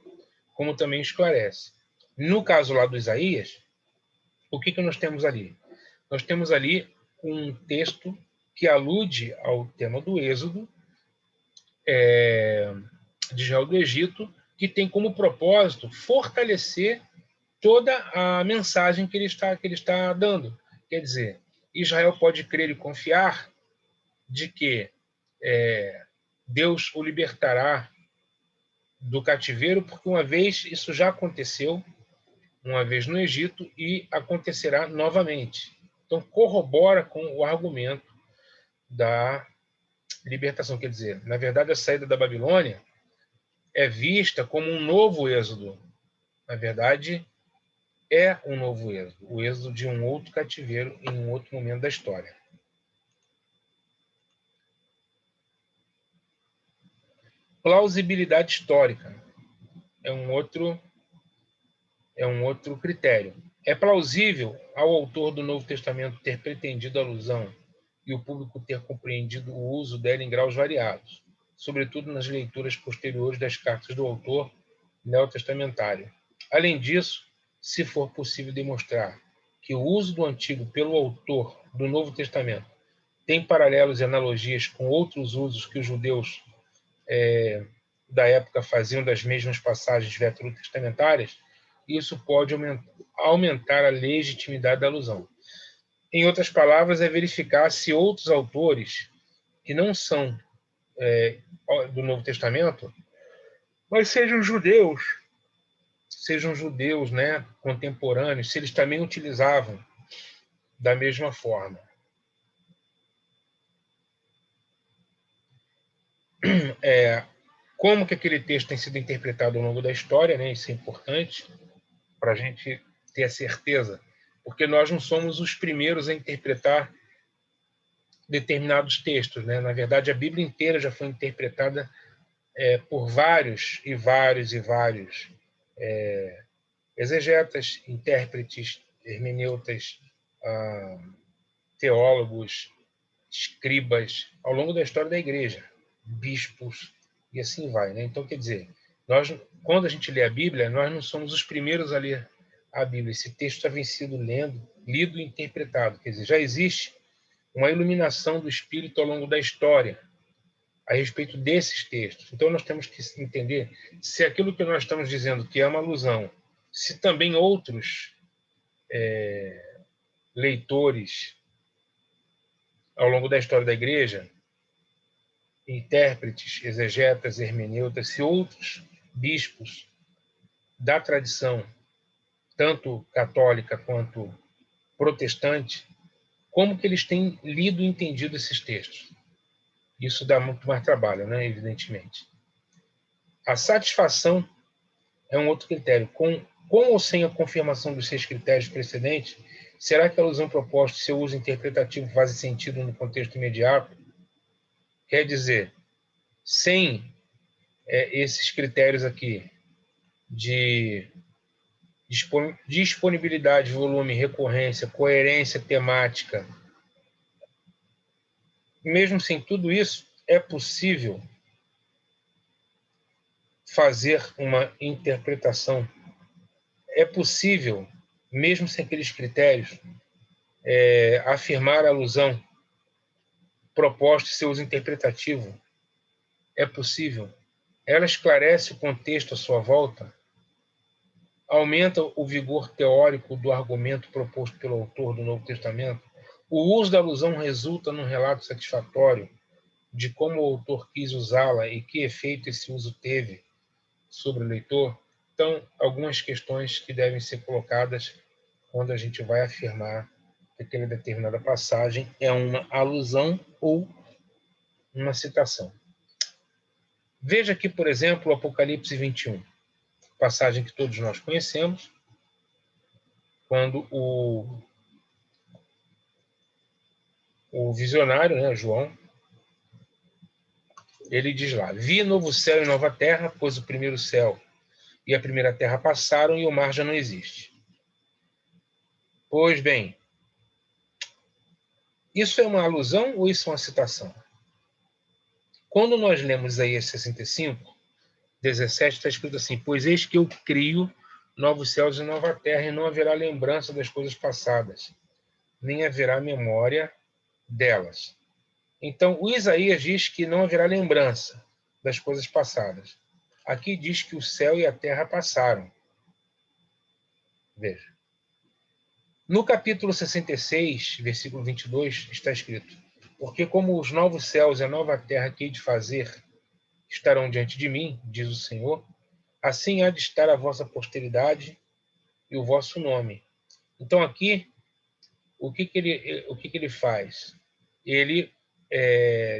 como também esclarece. No caso lá do Isaías, o que nós temos ali? Nós temos ali um texto que alude ao tema do Êxodo, de Israel do Egito, que tem como propósito fortalecer toda a mensagem que ele está dando. Quer dizer, Israel pode crer e confiar de que Deus o libertará do cativeiro, porque uma vez isso já aconteceu, uma vez no Egito, e acontecerá novamente. Então, corrobora com o argumento da libertação. Quer dizer, na verdade, a saída da Babilônia é vista como um novo êxodo. Na verdade, é um novo êxodo, o êxodo de um outro cativeiro em um outro momento da história. Plausibilidade histórica é um outro critério. É plausível ao autor do Novo Testamento ter pretendido a alusão e o público ter compreendido o uso dela em graus variados, sobretudo nas leituras posteriores das cartas do autor neotestamentário. Além disso, se for possível demonstrar que o uso do Antigo pelo autor do Novo Testamento tem paralelos e analogias com outros usos que os judeus da época faziam das mesmas passagens veterotestamentárias, isso pode aumentar a legitimidade da alusão. Em outras palavras, é verificar se outros autores que não são do Novo Testamento, mas sejam judeus, né, contemporâneos, se eles também utilizavam da mesma forma. Como que aquele texto tem sido interpretado ao longo da história, né? Isso é importante para a gente ter a certeza, porque nós não somos os primeiros a interpretar determinados textos, né? Na verdade, a Bíblia inteira já foi interpretada por vários exegetas, intérpretes, hermeneutas, teólogos, escribas, ao longo da história da igreja, bispos, e assim vai, né? Então, quer dizer, quando a gente lê a Bíblia, nós não somos os primeiros a ler a Bíblia. Esse texto já vem sido lido e interpretado. Quer dizer, já existe uma iluminação do Espírito ao longo da história a respeito desses textos. Então, nós temos que entender se aquilo que nós estamos dizendo que é uma alusão, se também outros leitores ao longo da história da igreja, intérpretes, exegetas, hermeneutas, se outros bispos da tradição, tanto católica quanto protestante, como que eles têm lido e entendido esses textos. Isso dá muito mais trabalho, né? Evidentemente. A satisfação é um outro critério. Com ou sem a confirmação dos 6 critérios precedentes, será que a alusão proposta e seu uso interpretativo fazem sentido no contexto imediato? Quer dizer, sem esses critérios aqui de disponibilidade, volume, recorrência, coerência temática, mesmo sem tudo isso, é possível fazer uma interpretação. É possível, mesmo sem aqueles critérios, afirmar a alusão proposta e seu uso interpretativo. É possível. Ela esclarece o contexto à sua volta, aumenta o vigor teórico do argumento proposto pelo autor do Novo Testamento. O uso da alusão resulta num relato satisfatório de como o autor quis usá-la e que efeito esse uso teve sobre o leitor. Então, algumas questões que devem ser colocadas quando a gente vai afirmar que aquela determinada passagem é uma alusão ou uma citação. Veja aqui, por exemplo, o Apocalipse 21, passagem que todos nós conhecemos, quando o visionário, né, João, ele diz lá: vi novo céu e nova terra, pois o primeiro céu e a primeira terra passaram e o mar já não existe. Pois bem, isso é uma alusão ou isso é uma citação? Quando nós lemos Isaías 65, 17, está escrito assim: pois eis que eu crio novos céus e nova terra, e não haverá lembrança das coisas passadas, nem haverá memória delas. Então, o Isaías diz que não haverá lembrança das coisas passadas. Aqui diz que o céu e a terra passaram. Veja. No capítulo 66, versículo 22, está escrito: porque como os novos céus e a nova terra que hei de fazer estarão diante de mim, diz o Senhor, assim há de estar a vossa posteridade e o vosso nome. Então, aqui, o que ele faz? Ele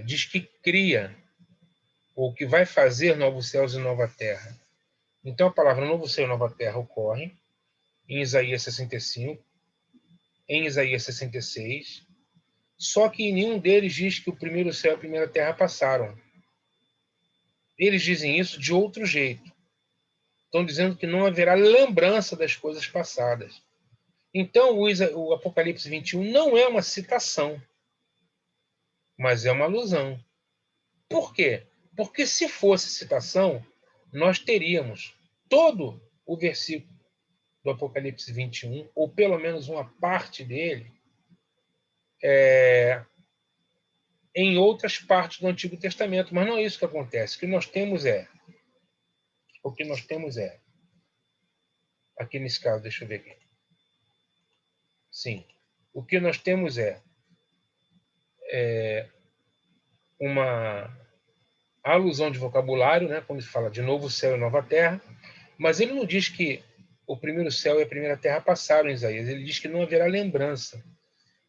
diz que cria ou que vai fazer novos céus e nova terra. Então, a palavra novo céu e nova terra ocorre em Isaías 65, em Isaías 66, só que em nenhum deles diz que o primeiro céu e a primeira terra passaram. Eles dizem isso de outro jeito. Estão dizendo que não haverá lembrança das coisas passadas. Então, o Apocalipse 21 não é uma citação, mas é uma alusão. Por quê? Porque se fosse citação, nós teríamos todo o versículo do Apocalipse 21, ou pelo menos uma parte dele, em outras partes do Antigo Testamento. Mas não é isso que acontece. O que nós temos é, aqui nesse caso, deixa eu ver aqui. Sim. O que nós temos é uma alusão de vocabulário, né, quando se fala de novo céu e nova terra, mas ele não diz que o primeiro céu e a primeira terra passaram em Isaías, ele diz que não haverá lembrança.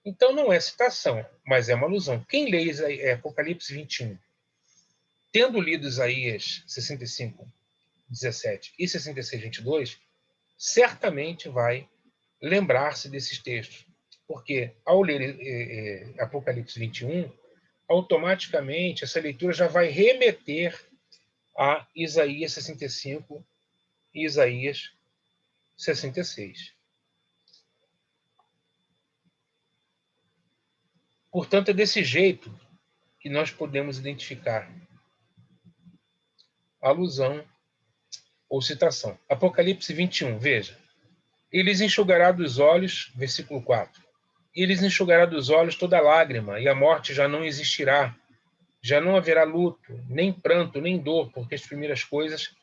Então não é citação, mas é uma alusão. Quem lê Apocalipse 21, tendo lido Isaías 65, 17 e 66, 22, certamente vai lembrar-se desses textos. Porque ao ler Apocalipse 21, automaticamente essa leitura já vai remeter a Isaías 65 e Isaías 66. Portanto, é desse jeito que nós podemos identificar alusão ou citação. Apocalipse 21, veja. Eles enxugará dos olhos, versículo 4. Eles enxugará dos olhos toda lágrima, e a morte já não existirá. Já não haverá luto, nem pranto, nem dor, porque as primeiras coisas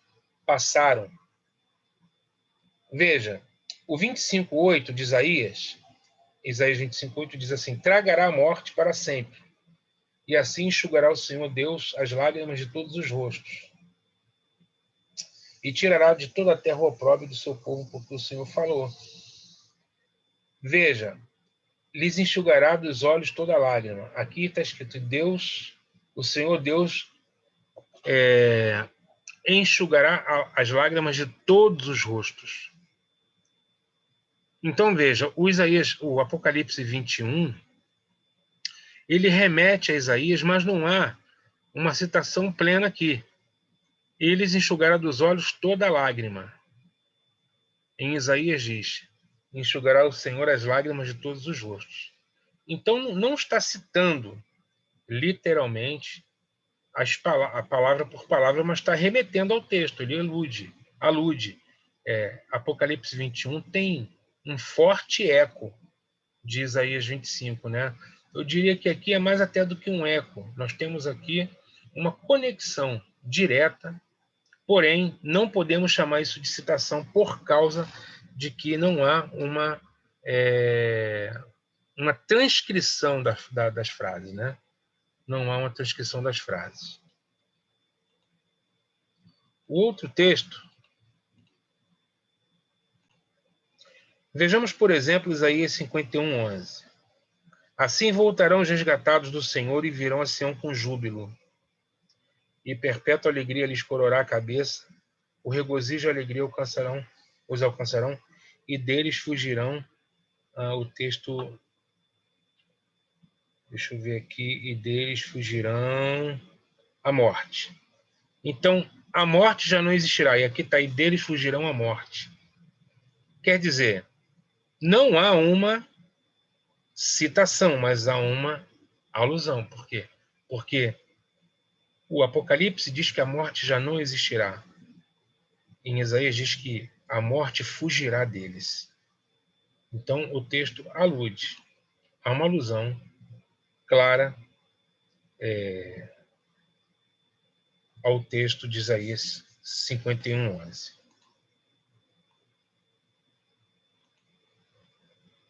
passaram. Veja, o 25:8 de Isaías 25:8 diz assim: tragará a morte para sempre, e assim enxugará o Senhor Deus as lágrimas de todos os rostos, e tirará de toda a terra o opróbrio do seu povo, porque o Senhor falou. Veja, lhes enxugará dos olhos toda lágrima. Aqui está escrito: Deus, o Senhor Deus, enxugará as lágrimas de todos os rostos. Então veja, o Apocalipse 21, ele remete a Isaías, mas não há uma citação plena aqui. Eles enxugará dos olhos toda lágrima. Em Isaías diz: enxugará o Senhor as lágrimas de todos os rostos. Então não está citando literalmente a palavra por palavra, mas está remetendo ao texto, ele alude. Apocalipse 21 tem um forte eco de Isaías 25, né? Eu diria que aqui é mais até do que um eco. Nós temos aqui uma conexão direta, porém, não podemos chamar isso de citação por causa de que não há uma transcrição das frases, né? Não há uma transcrição das frases. O outro texto, vejamos, por exemplo, Isaías 51:11. Assim voltarão os resgatados do Senhor e virão a Sião com júbilo. E perpétua alegria lhes cororá a cabeça, o regozijo e a alegria os alcançarão, e deles fugirão, o texto, deixa eu ver aqui, e deles fugirão a morte. Então, a morte já não existirá, e aqui está, e deles fugirão a morte. Quer dizer, não há uma citação, mas há uma alusão. Por quê? Porque o Apocalipse diz que a morte já não existirá. Em Isaías diz que a morte fugirá deles. Então, o texto alude a uma alusão clara ao texto de Isaías 51:11.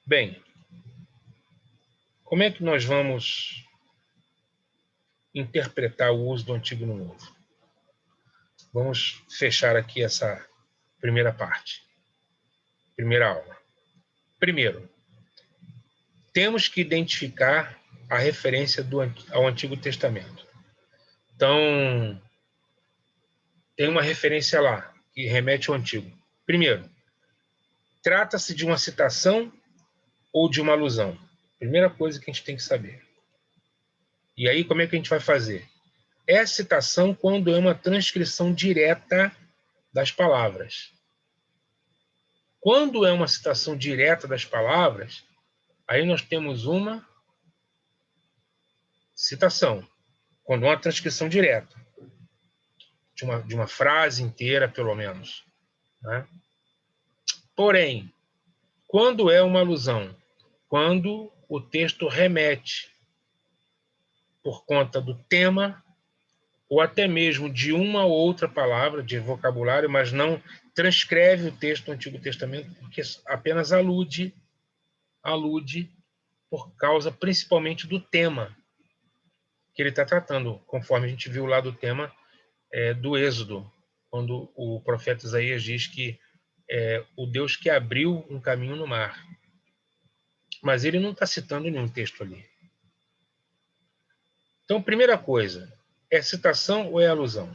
Bem, como é que nós vamos interpretar o uso do Antigo no Novo? Vamos fechar aqui essa primeira parte, primeira aula. Primeiro, temos que identificar a referência ao Antigo Testamento. Então, tem uma referência lá, que remete ao Antigo. Primeiro, trata-se de uma citação ou de uma alusão? Primeira coisa que a gente tem que saber. E aí, como é que a gente vai fazer? É citação quando é uma transcrição direta das palavras. Quando é uma citação direta das palavras, aí nós temos uma citação, quando é uma transcrição direta, de uma frase inteira, pelo menos, né? Porém, quando é uma alusão? Quando o texto remete, por conta do tema, ou até mesmo de uma ou outra palavra de vocabulário, mas não transcreve o texto do Antigo Testamento, porque apenas alude por causa principalmente do tema que ele está tratando, conforme a gente viu lá do tema do Êxodo, quando o profeta Isaías diz que o Deus que abriu um caminho no mar. Mas ele não está citando nenhum texto ali. Então, primeira coisa, é citação ou é alusão?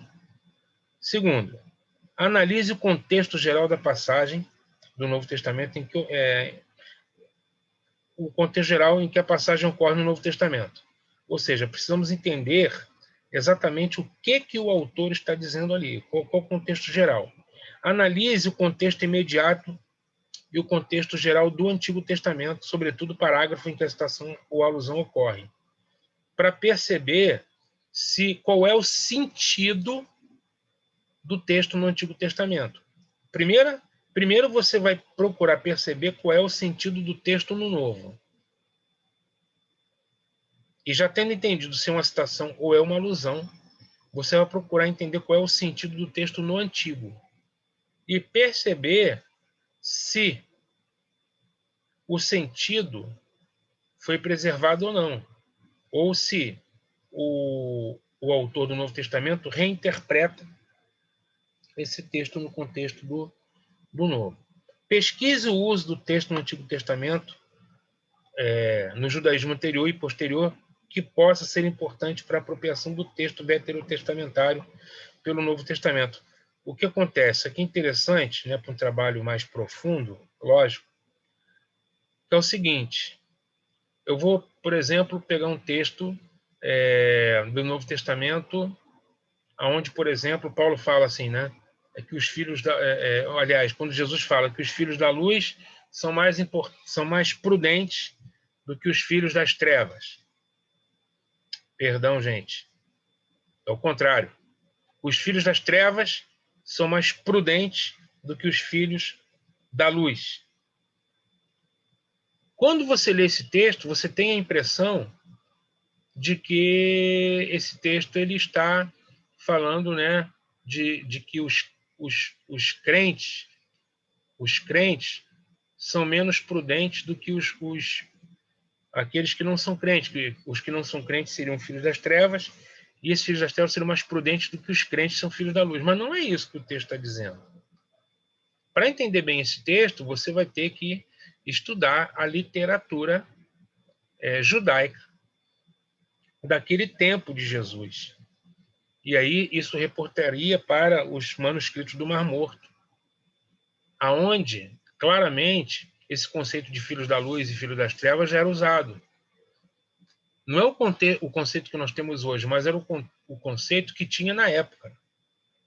Segundo, analise o contexto geral da passagem do Novo Testamento, o contexto geral em que a passagem ocorre no Novo Testamento. Ou seja, precisamos entender exatamente o que o autor está dizendo ali, qual o contexto geral. Analise o contexto imediato e o contexto geral do Antigo Testamento, sobretudo o parágrafo em que a citação ou alusão ocorre, para perceber qual é o sentido do texto no Antigo Testamento. Primeiro você vai procurar perceber qual é o sentido do texto no Novo. E já tendo entendido se é uma citação ou é uma alusão, você vai procurar entender qual é o sentido do texto no Antigo. E perceber se o sentido foi preservado ou não. Ou se o autor do Novo Testamento reinterpreta esse texto no contexto do Novo. Pesquise o uso do texto no Antigo Testamento, no judaísmo anterior e posterior, que possa ser importante para a apropriação do texto veterotestamentário pelo Novo Testamento. O que acontece aqui é interessante, né, para um trabalho mais profundo, lógico, é o seguinte: eu vou, por exemplo, pegar um texto do Novo Testamento, onde, por exemplo, Paulo fala assim, né, que os filhos aliás, quando Jesus fala que os filhos da luz são mais prudentes do que os filhos das trevas. Perdão, gente. É o contrário. Os filhos das trevas são mais prudentes do que os filhos da luz. Quando você lê esse texto, você tem a impressão de que esse texto ele está falando, né, de que os crentes são menos prudentes do que aqueles que não são crentes. Que os que não são crentes seriam filhos das trevas, e esses filhos das trevas seriam mais prudentes do que os crentes são filhos da luz. Mas não é isso que o texto está dizendo. Para entender bem esse texto, você vai ter que estudar a literatura judaica daquele tempo de Jesus. E aí isso reportaria para os manuscritos do Mar Morto, aonde claramente esse conceito de filhos da luz e filhos das trevas já era usado. Não é o conceito que nós temos hoje, mas era o conceito que tinha na época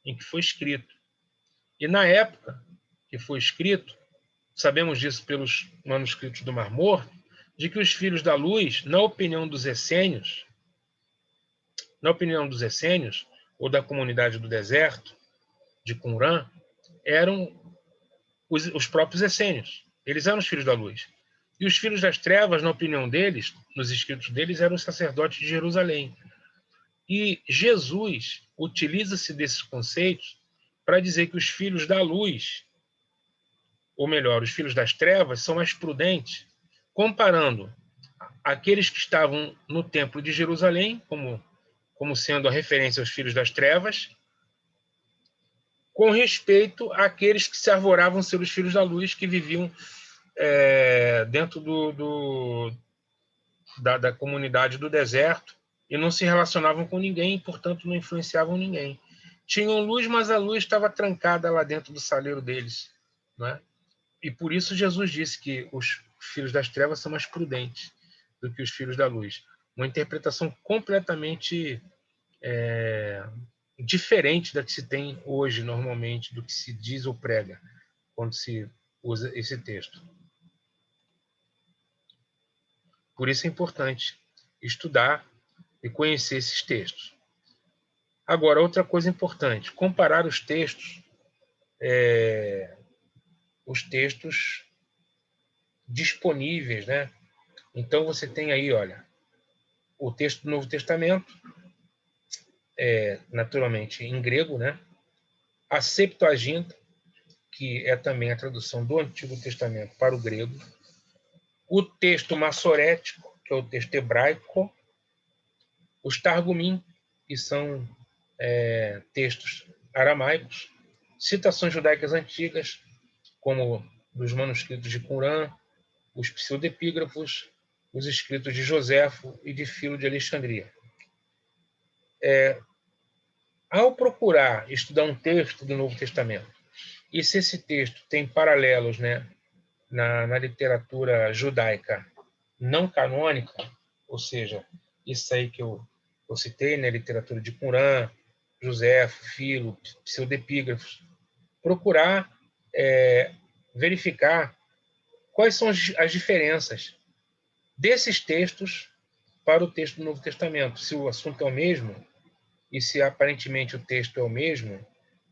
em que foi escrito. E na época que foi escrito, sabemos disso pelos manuscritos do Mar Morto, de que os filhos da luz, na opinião dos essênios, ou da comunidade do deserto, de Qumran, eram os próprios essênios. Eles eram os filhos da luz. E os filhos das trevas, na opinião deles, nos escritos deles, eram os sacerdotes de Jerusalém. E Jesus utiliza-se desses conceitos para dizer que os filhos da luz, ou melhor, os filhos das trevas, são mais prudentes, comparando aqueles que estavam no templo de Jerusalém, como sendo a referência aos filhos das trevas, com respeito àqueles que se arvoravam ser os filhos da luz, que viviam dentro da comunidade do deserto e não se relacionavam com ninguém e, portanto, não influenciavam ninguém. tinham luz, mas a luz estava trancada lá dentro do saleiro deles, não é? E por isso Jesus disse que os filhos das trevas são mais prudentes do que os filhos da luz. Uma interpretação completamente diferente da que se tem hoje, normalmente, do que se diz ou prega, quando se usa esse texto. Por isso é importante estudar e conhecer esses textos. Agora, outra coisa importante, comparar os textos disponíveis, né? Então você tem aí, olha, o texto do Novo Testamento, naturalmente em grego, né? A Septuaginta, que é também a tradução do Antigo Testamento para o grego, o texto massorético, que é o texto hebraico, os Targumim, que são textos aramaicos, citações judaicas antigas, como dos manuscritos de Qumran, os pseudepígrafos, os escritos de Joséfo e de Filo de Alexandria. Ao procurar estudar um texto do Novo Testamento, e se esse texto tem paralelos, né, na literatura judaica não canônica, ou seja, isso aí que eu citei, né, literatura de Qumran, Joséfo, Filo, pseudepígrafos, procurar verificar quais são as diferenças desses textos para o texto do Novo Testamento. Se o assunto é o mesmo, e se aparentemente o texto é o mesmo,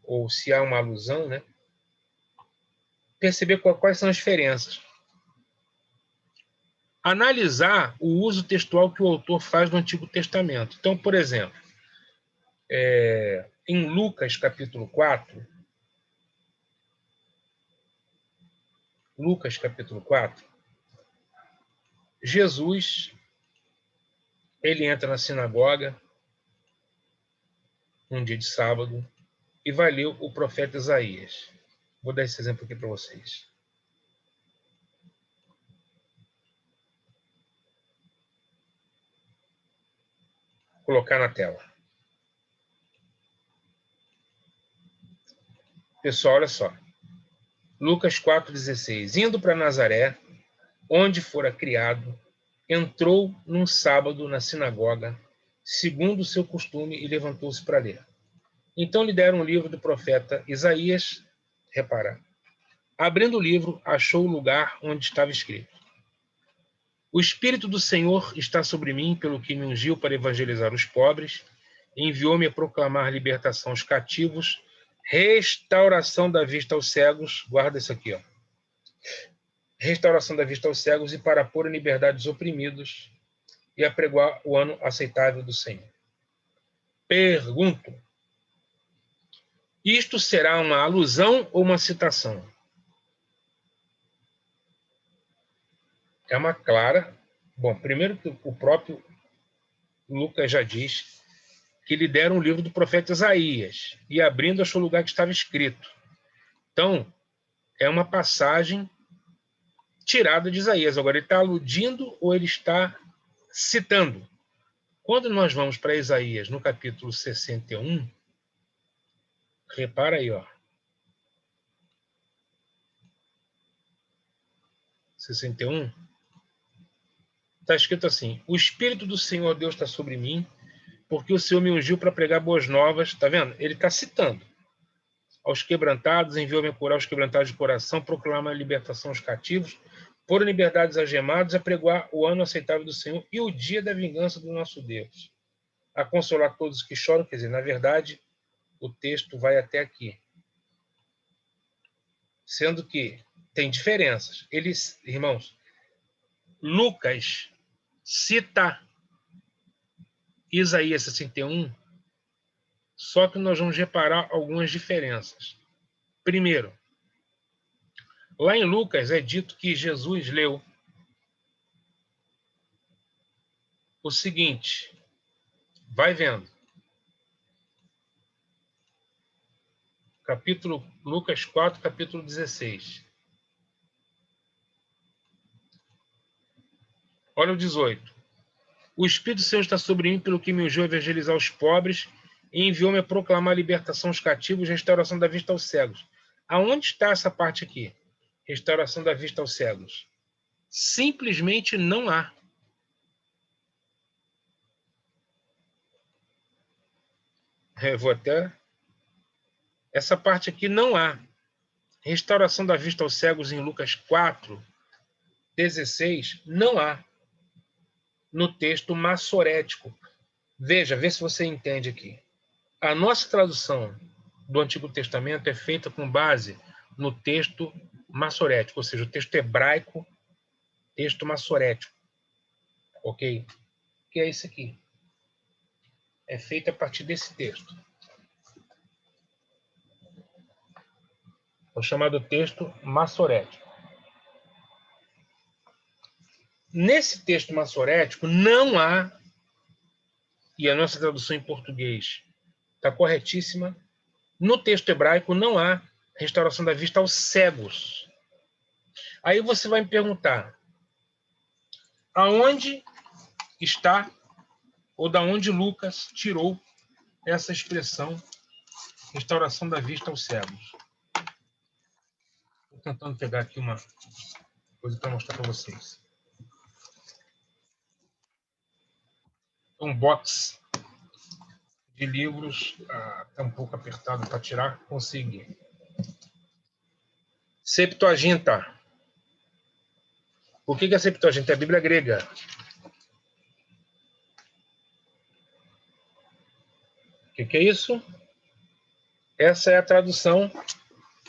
ou se há uma alusão, né? Perceber quais são as diferenças. Analisar o uso textual que o autor faz do Antigo Testamento. Então, por exemplo, em Lucas capítulo 4, Jesus, ele entra na sinagoga um dia de sábado e vai ler o profeta Isaías. Vou dar esse exemplo aqui para vocês. Vou colocar na tela. Pessoal, olha só. Lucas 4,16. Indo para Nazaré, onde fora criado, entrou num sábado na sinagoga, segundo o seu costume, e levantou-se para ler. Então lhe deram o livro do profeta Isaías. Repara. Abrindo o livro, achou o lugar onde estava escrito: O Espírito do Senhor está sobre mim, pelo que me ungiu para evangelizar os pobres, enviou-me a proclamar libertação aos cativos, restauração da vista aos cegos, guarda isso aqui, ó. Restauração da vista aos cegos e para pôr em liberdade os oprimidos e apregoar o ano aceitável do Senhor. Pergunto: isto será uma alusão ou uma citação? É uma clara. Bom, primeiro que o próprio Lucas já diz que lhe deram o livro do profeta Isaías e abrindo achou o lugar que estava escrito. Então, é uma passagem tirada de Isaías. Agora, ele está aludindo ou ele está citando? Quando nós vamos para Isaías, no capítulo 61, repara aí, ó. 61, está escrito assim: o Espírito do Senhor Deus está sobre mim, porque o Senhor me ungiu para pregar boas novas. Está vendo? Ele está citando. Aos quebrantados, enviou-me a curar os quebrantados de coração, proclamar a libertação aos cativos, pôr em liberdade os algemados, a pregoar o ano aceitável do Senhor e o dia da vingança do nosso Deus. A consolar todos os que choram. Quer dizer, na verdade, o texto vai até aqui. Sendo que tem diferenças. Eles, irmãos, Lucas cita Isaías 61, só que nós vamos reparar algumas diferenças. Primeiro, lá em Lucas é dito que Jesus leu o seguinte, vai vendo. Lucas 4, capítulo 16. Olha o 18. O Espírito Santo está sobre mim, pelo que me ungiu a evangelizar os pobres, e enviou-me a proclamar a libertação aos cativos e restauração da vista aos cegos. Aonde está essa parte aqui? Restauração da vista aos cegos. Simplesmente não há. Eu vou até... Essa parte aqui não há. Restauração da vista aos cegos em Lucas 4:16, não há. No texto massorético. Veja, vê se você entende aqui. A nossa tradução do Antigo Testamento é feita com base no texto massorético, ou seja, o texto hebraico, texto massorético. Ok? Que é esse aqui. É feito a partir desse texto. O chamado texto massorético. Nesse texto massorético não há, e a nossa tradução em português está corretíssima, no texto hebraico não há restauração da vista aos cegos. Aí você vai me perguntar, aonde está, ou da onde Lucas tirou essa expressão restauração da vista aos cegos? Estou tentando pegar aqui uma coisa para mostrar para vocês. Um box de livros, está um pouco apertado para tirar, consegui. Septuaginta. O que é a Septuaginta? É a Bíblia grega. O que é isso? Essa é a tradução,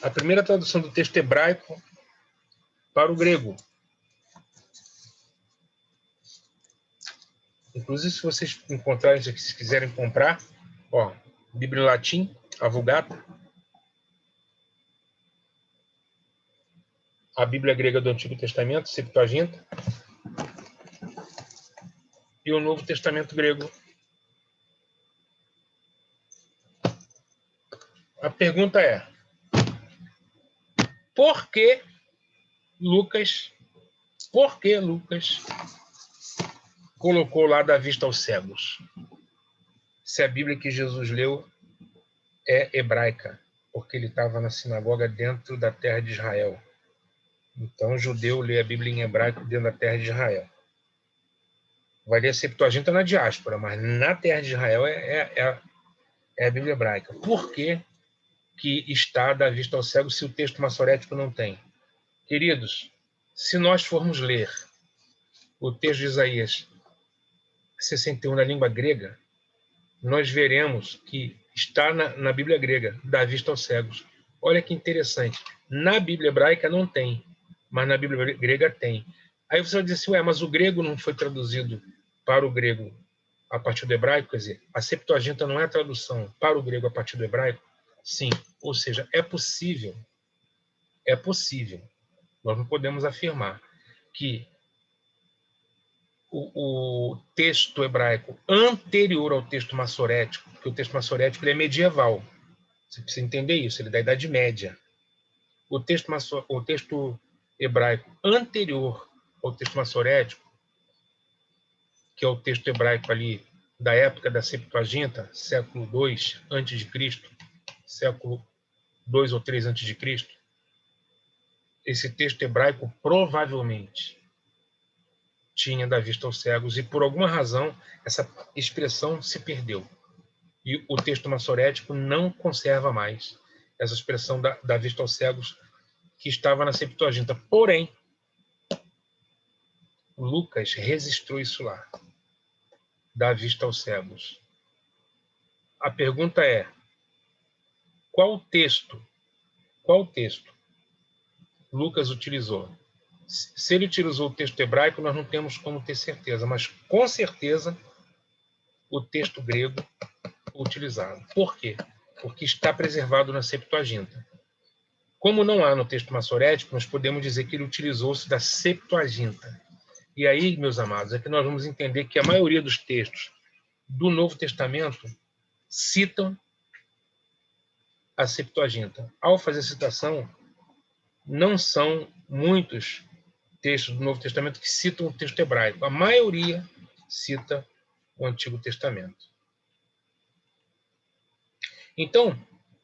a primeira tradução do texto hebraico para o grego. Inclusive, se vocês encontrarem, se quiserem comprar, ó, Bíblia em latim, a Vulgata, a Bíblia grega do Antigo Testamento, Septuaginta, e o Novo Testamento grego. A pergunta é, por que Lucas colocou lá da vista aos cegos? Se a Bíblia que Jesus leu é hebraica, porque ele estava na sinagoga dentro da terra de Israel. Então, o judeu lê a Bíblia em hebraico dentro da terra de Israel. Vai ler a Septuaginta na diáspora, mas na terra de Israel é a Bíblia hebraica. Por que está da vista ao cego se o texto massorético não tem? Queridos, se nós formos ler o texto de Isaías 61 na língua grega, nós veremos que está na Bíblia grega, da vista aos cegos. Olha que interessante. Na Bíblia hebraica não tem, mas na Bíblia grega tem. Aí você vai dizer assim, mas o grego não foi traduzido para o grego a partir do hebraico? Quer dizer, a Septuaginta não é a tradução para o grego a partir do hebraico? Sim, ou seja, é possível. É possível. Nós não podemos afirmar que o texto hebraico anterior ao texto massorético, porque o texto massorético ele é medieval. Você precisa entender isso, ele é da Idade Média. O texto hebraico anterior ao texto massorético, que é o texto hebraico ali da época da Septuaginta, século II a.C., século 2 ou 3 a.C., esse texto hebraico provavelmente tinha da vista aos cegos e, por alguma razão, essa expressão se perdeu. E o texto massorético não conserva mais essa expressão da vista aos cegos que estava na Septuaginta. Porém, Lucas registrou isso lá, da vista aos cegos. A pergunta é, qual texto Lucas utilizou? Se ele utilizou o texto hebraico, nós não temos como ter certeza, mas com certeza o texto grego foi utilizado. Por quê? Porque está preservado na Septuaginta. Como não há no texto massorético, nós podemos dizer que ele utilizou-se da Septuaginta. E aí, meus amados, é que nós vamos entender que a maioria dos textos do Novo Testamento citam a Septuaginta. Ao fazer citação, não são muitos textos do Novo Testamento que citam o texto hebraico. A maioria cita o Antigo Testamento. Então,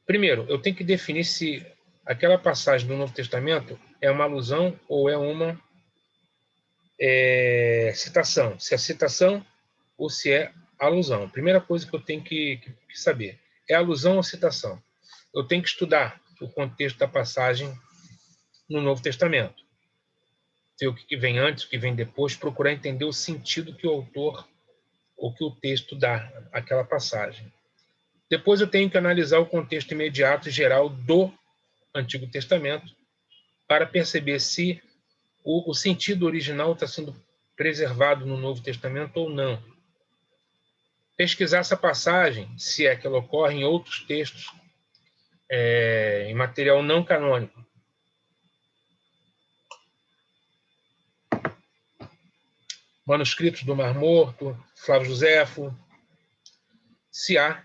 primeiro, eu tenho que definir se aquela passagem do Novo Testamento é uma alusão ou é uma citação. Se é citação ou se é alusão. Primeira coisa que eu tenho que saber. É alusão ou citação? Eu tenho que estudar o contexto da passagem no Novo Testamento. Ver o que vem antes, o que vem depois, procurar entender o sentido que o autor ou que o texto dá àquela passagem. Depois eu tenho que analisar o contexto imediato e geral do Antigo Testamento para perceber se o sentido original está sendo preservado no Novo Testamento ou não. Pesquisar essa passagem, se é que ela ocorre em outros textos, em material não canônico. Manuscritos do Mar Morto, Flávio Joséfo, se há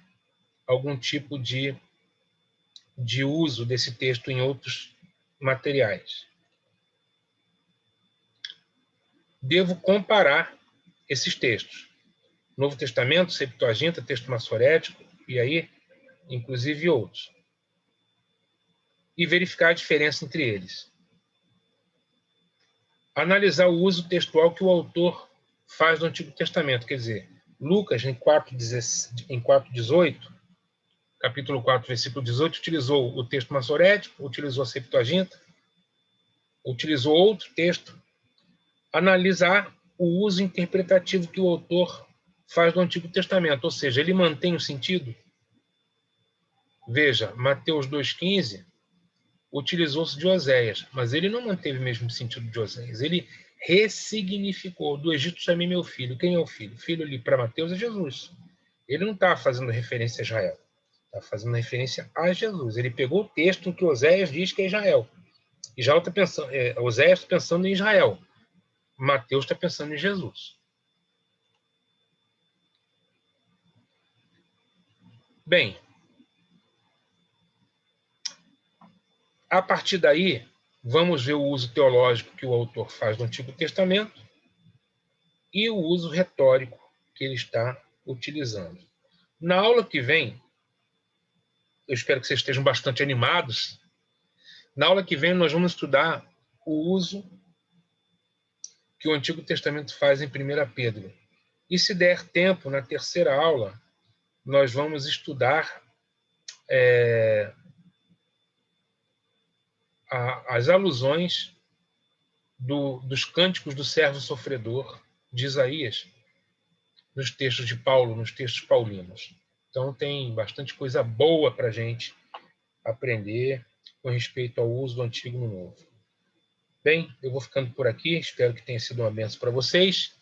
algum tipo de uso desse texto em outros materiais. Devo comparar esses textos. Novo Testamento, Septuaginta, texto massorético, e aí, inclusive outros. E verificar a diferença entre eles. Analisar o uso textual que o autor faz do Antigo Testamento. Quer dizer, Lucas, em 4:18, capítulo 4, versículo 18, utilizou o texto massorético, utilizou a Septuaginta, utilizou outro texto. Analisar o uso interpretativo que o autor faz do Antigo Testamento, ou seja, ele mantém o sentido. Veja, Mateus 2,15 utilizou-se de Oséias, mas ele não manteve o mesmo sentido de Oséias. Ele ressignificou. Do Egito chamei meu filho. Quem é o filho? O filho ali para Mateus é Jesus. Ele não está fazendo referência a Israel. Está fazendo referência a Jesus. Ele pegou o texto em que Oséias diz que é Israel. Israel está pensando, Oséias está pensando em Israel. Mateus está pensando em Jesus. Bem, a partir daí, vamos ver o uso teológico que o autor faz do Antigo Testamento e o uso retórico que ele está utilizando. Na aula que vem, eu espero que vocês estejam bastante animados. Na aula que vem, nós vamos estudar o uso que o Antigo Testamento faz em 1 Pedro. E se der tempo, na terceira aula, nós vamos estudar as alusões dos cânticos do servo sofredor de Isaías nos textos de Paulo, nos textos paulinos. Então, tem bastante coisa boa para a gente aprender com respeito ao uso do Antigo no Novo. Bem, eu vou ficando por aqui. Espero que tenha sido uma bênção para vocês.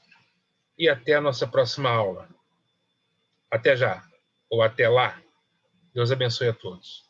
E até a nossa próxima aula. Até já. Ou até lá. Deus abençoe a todos.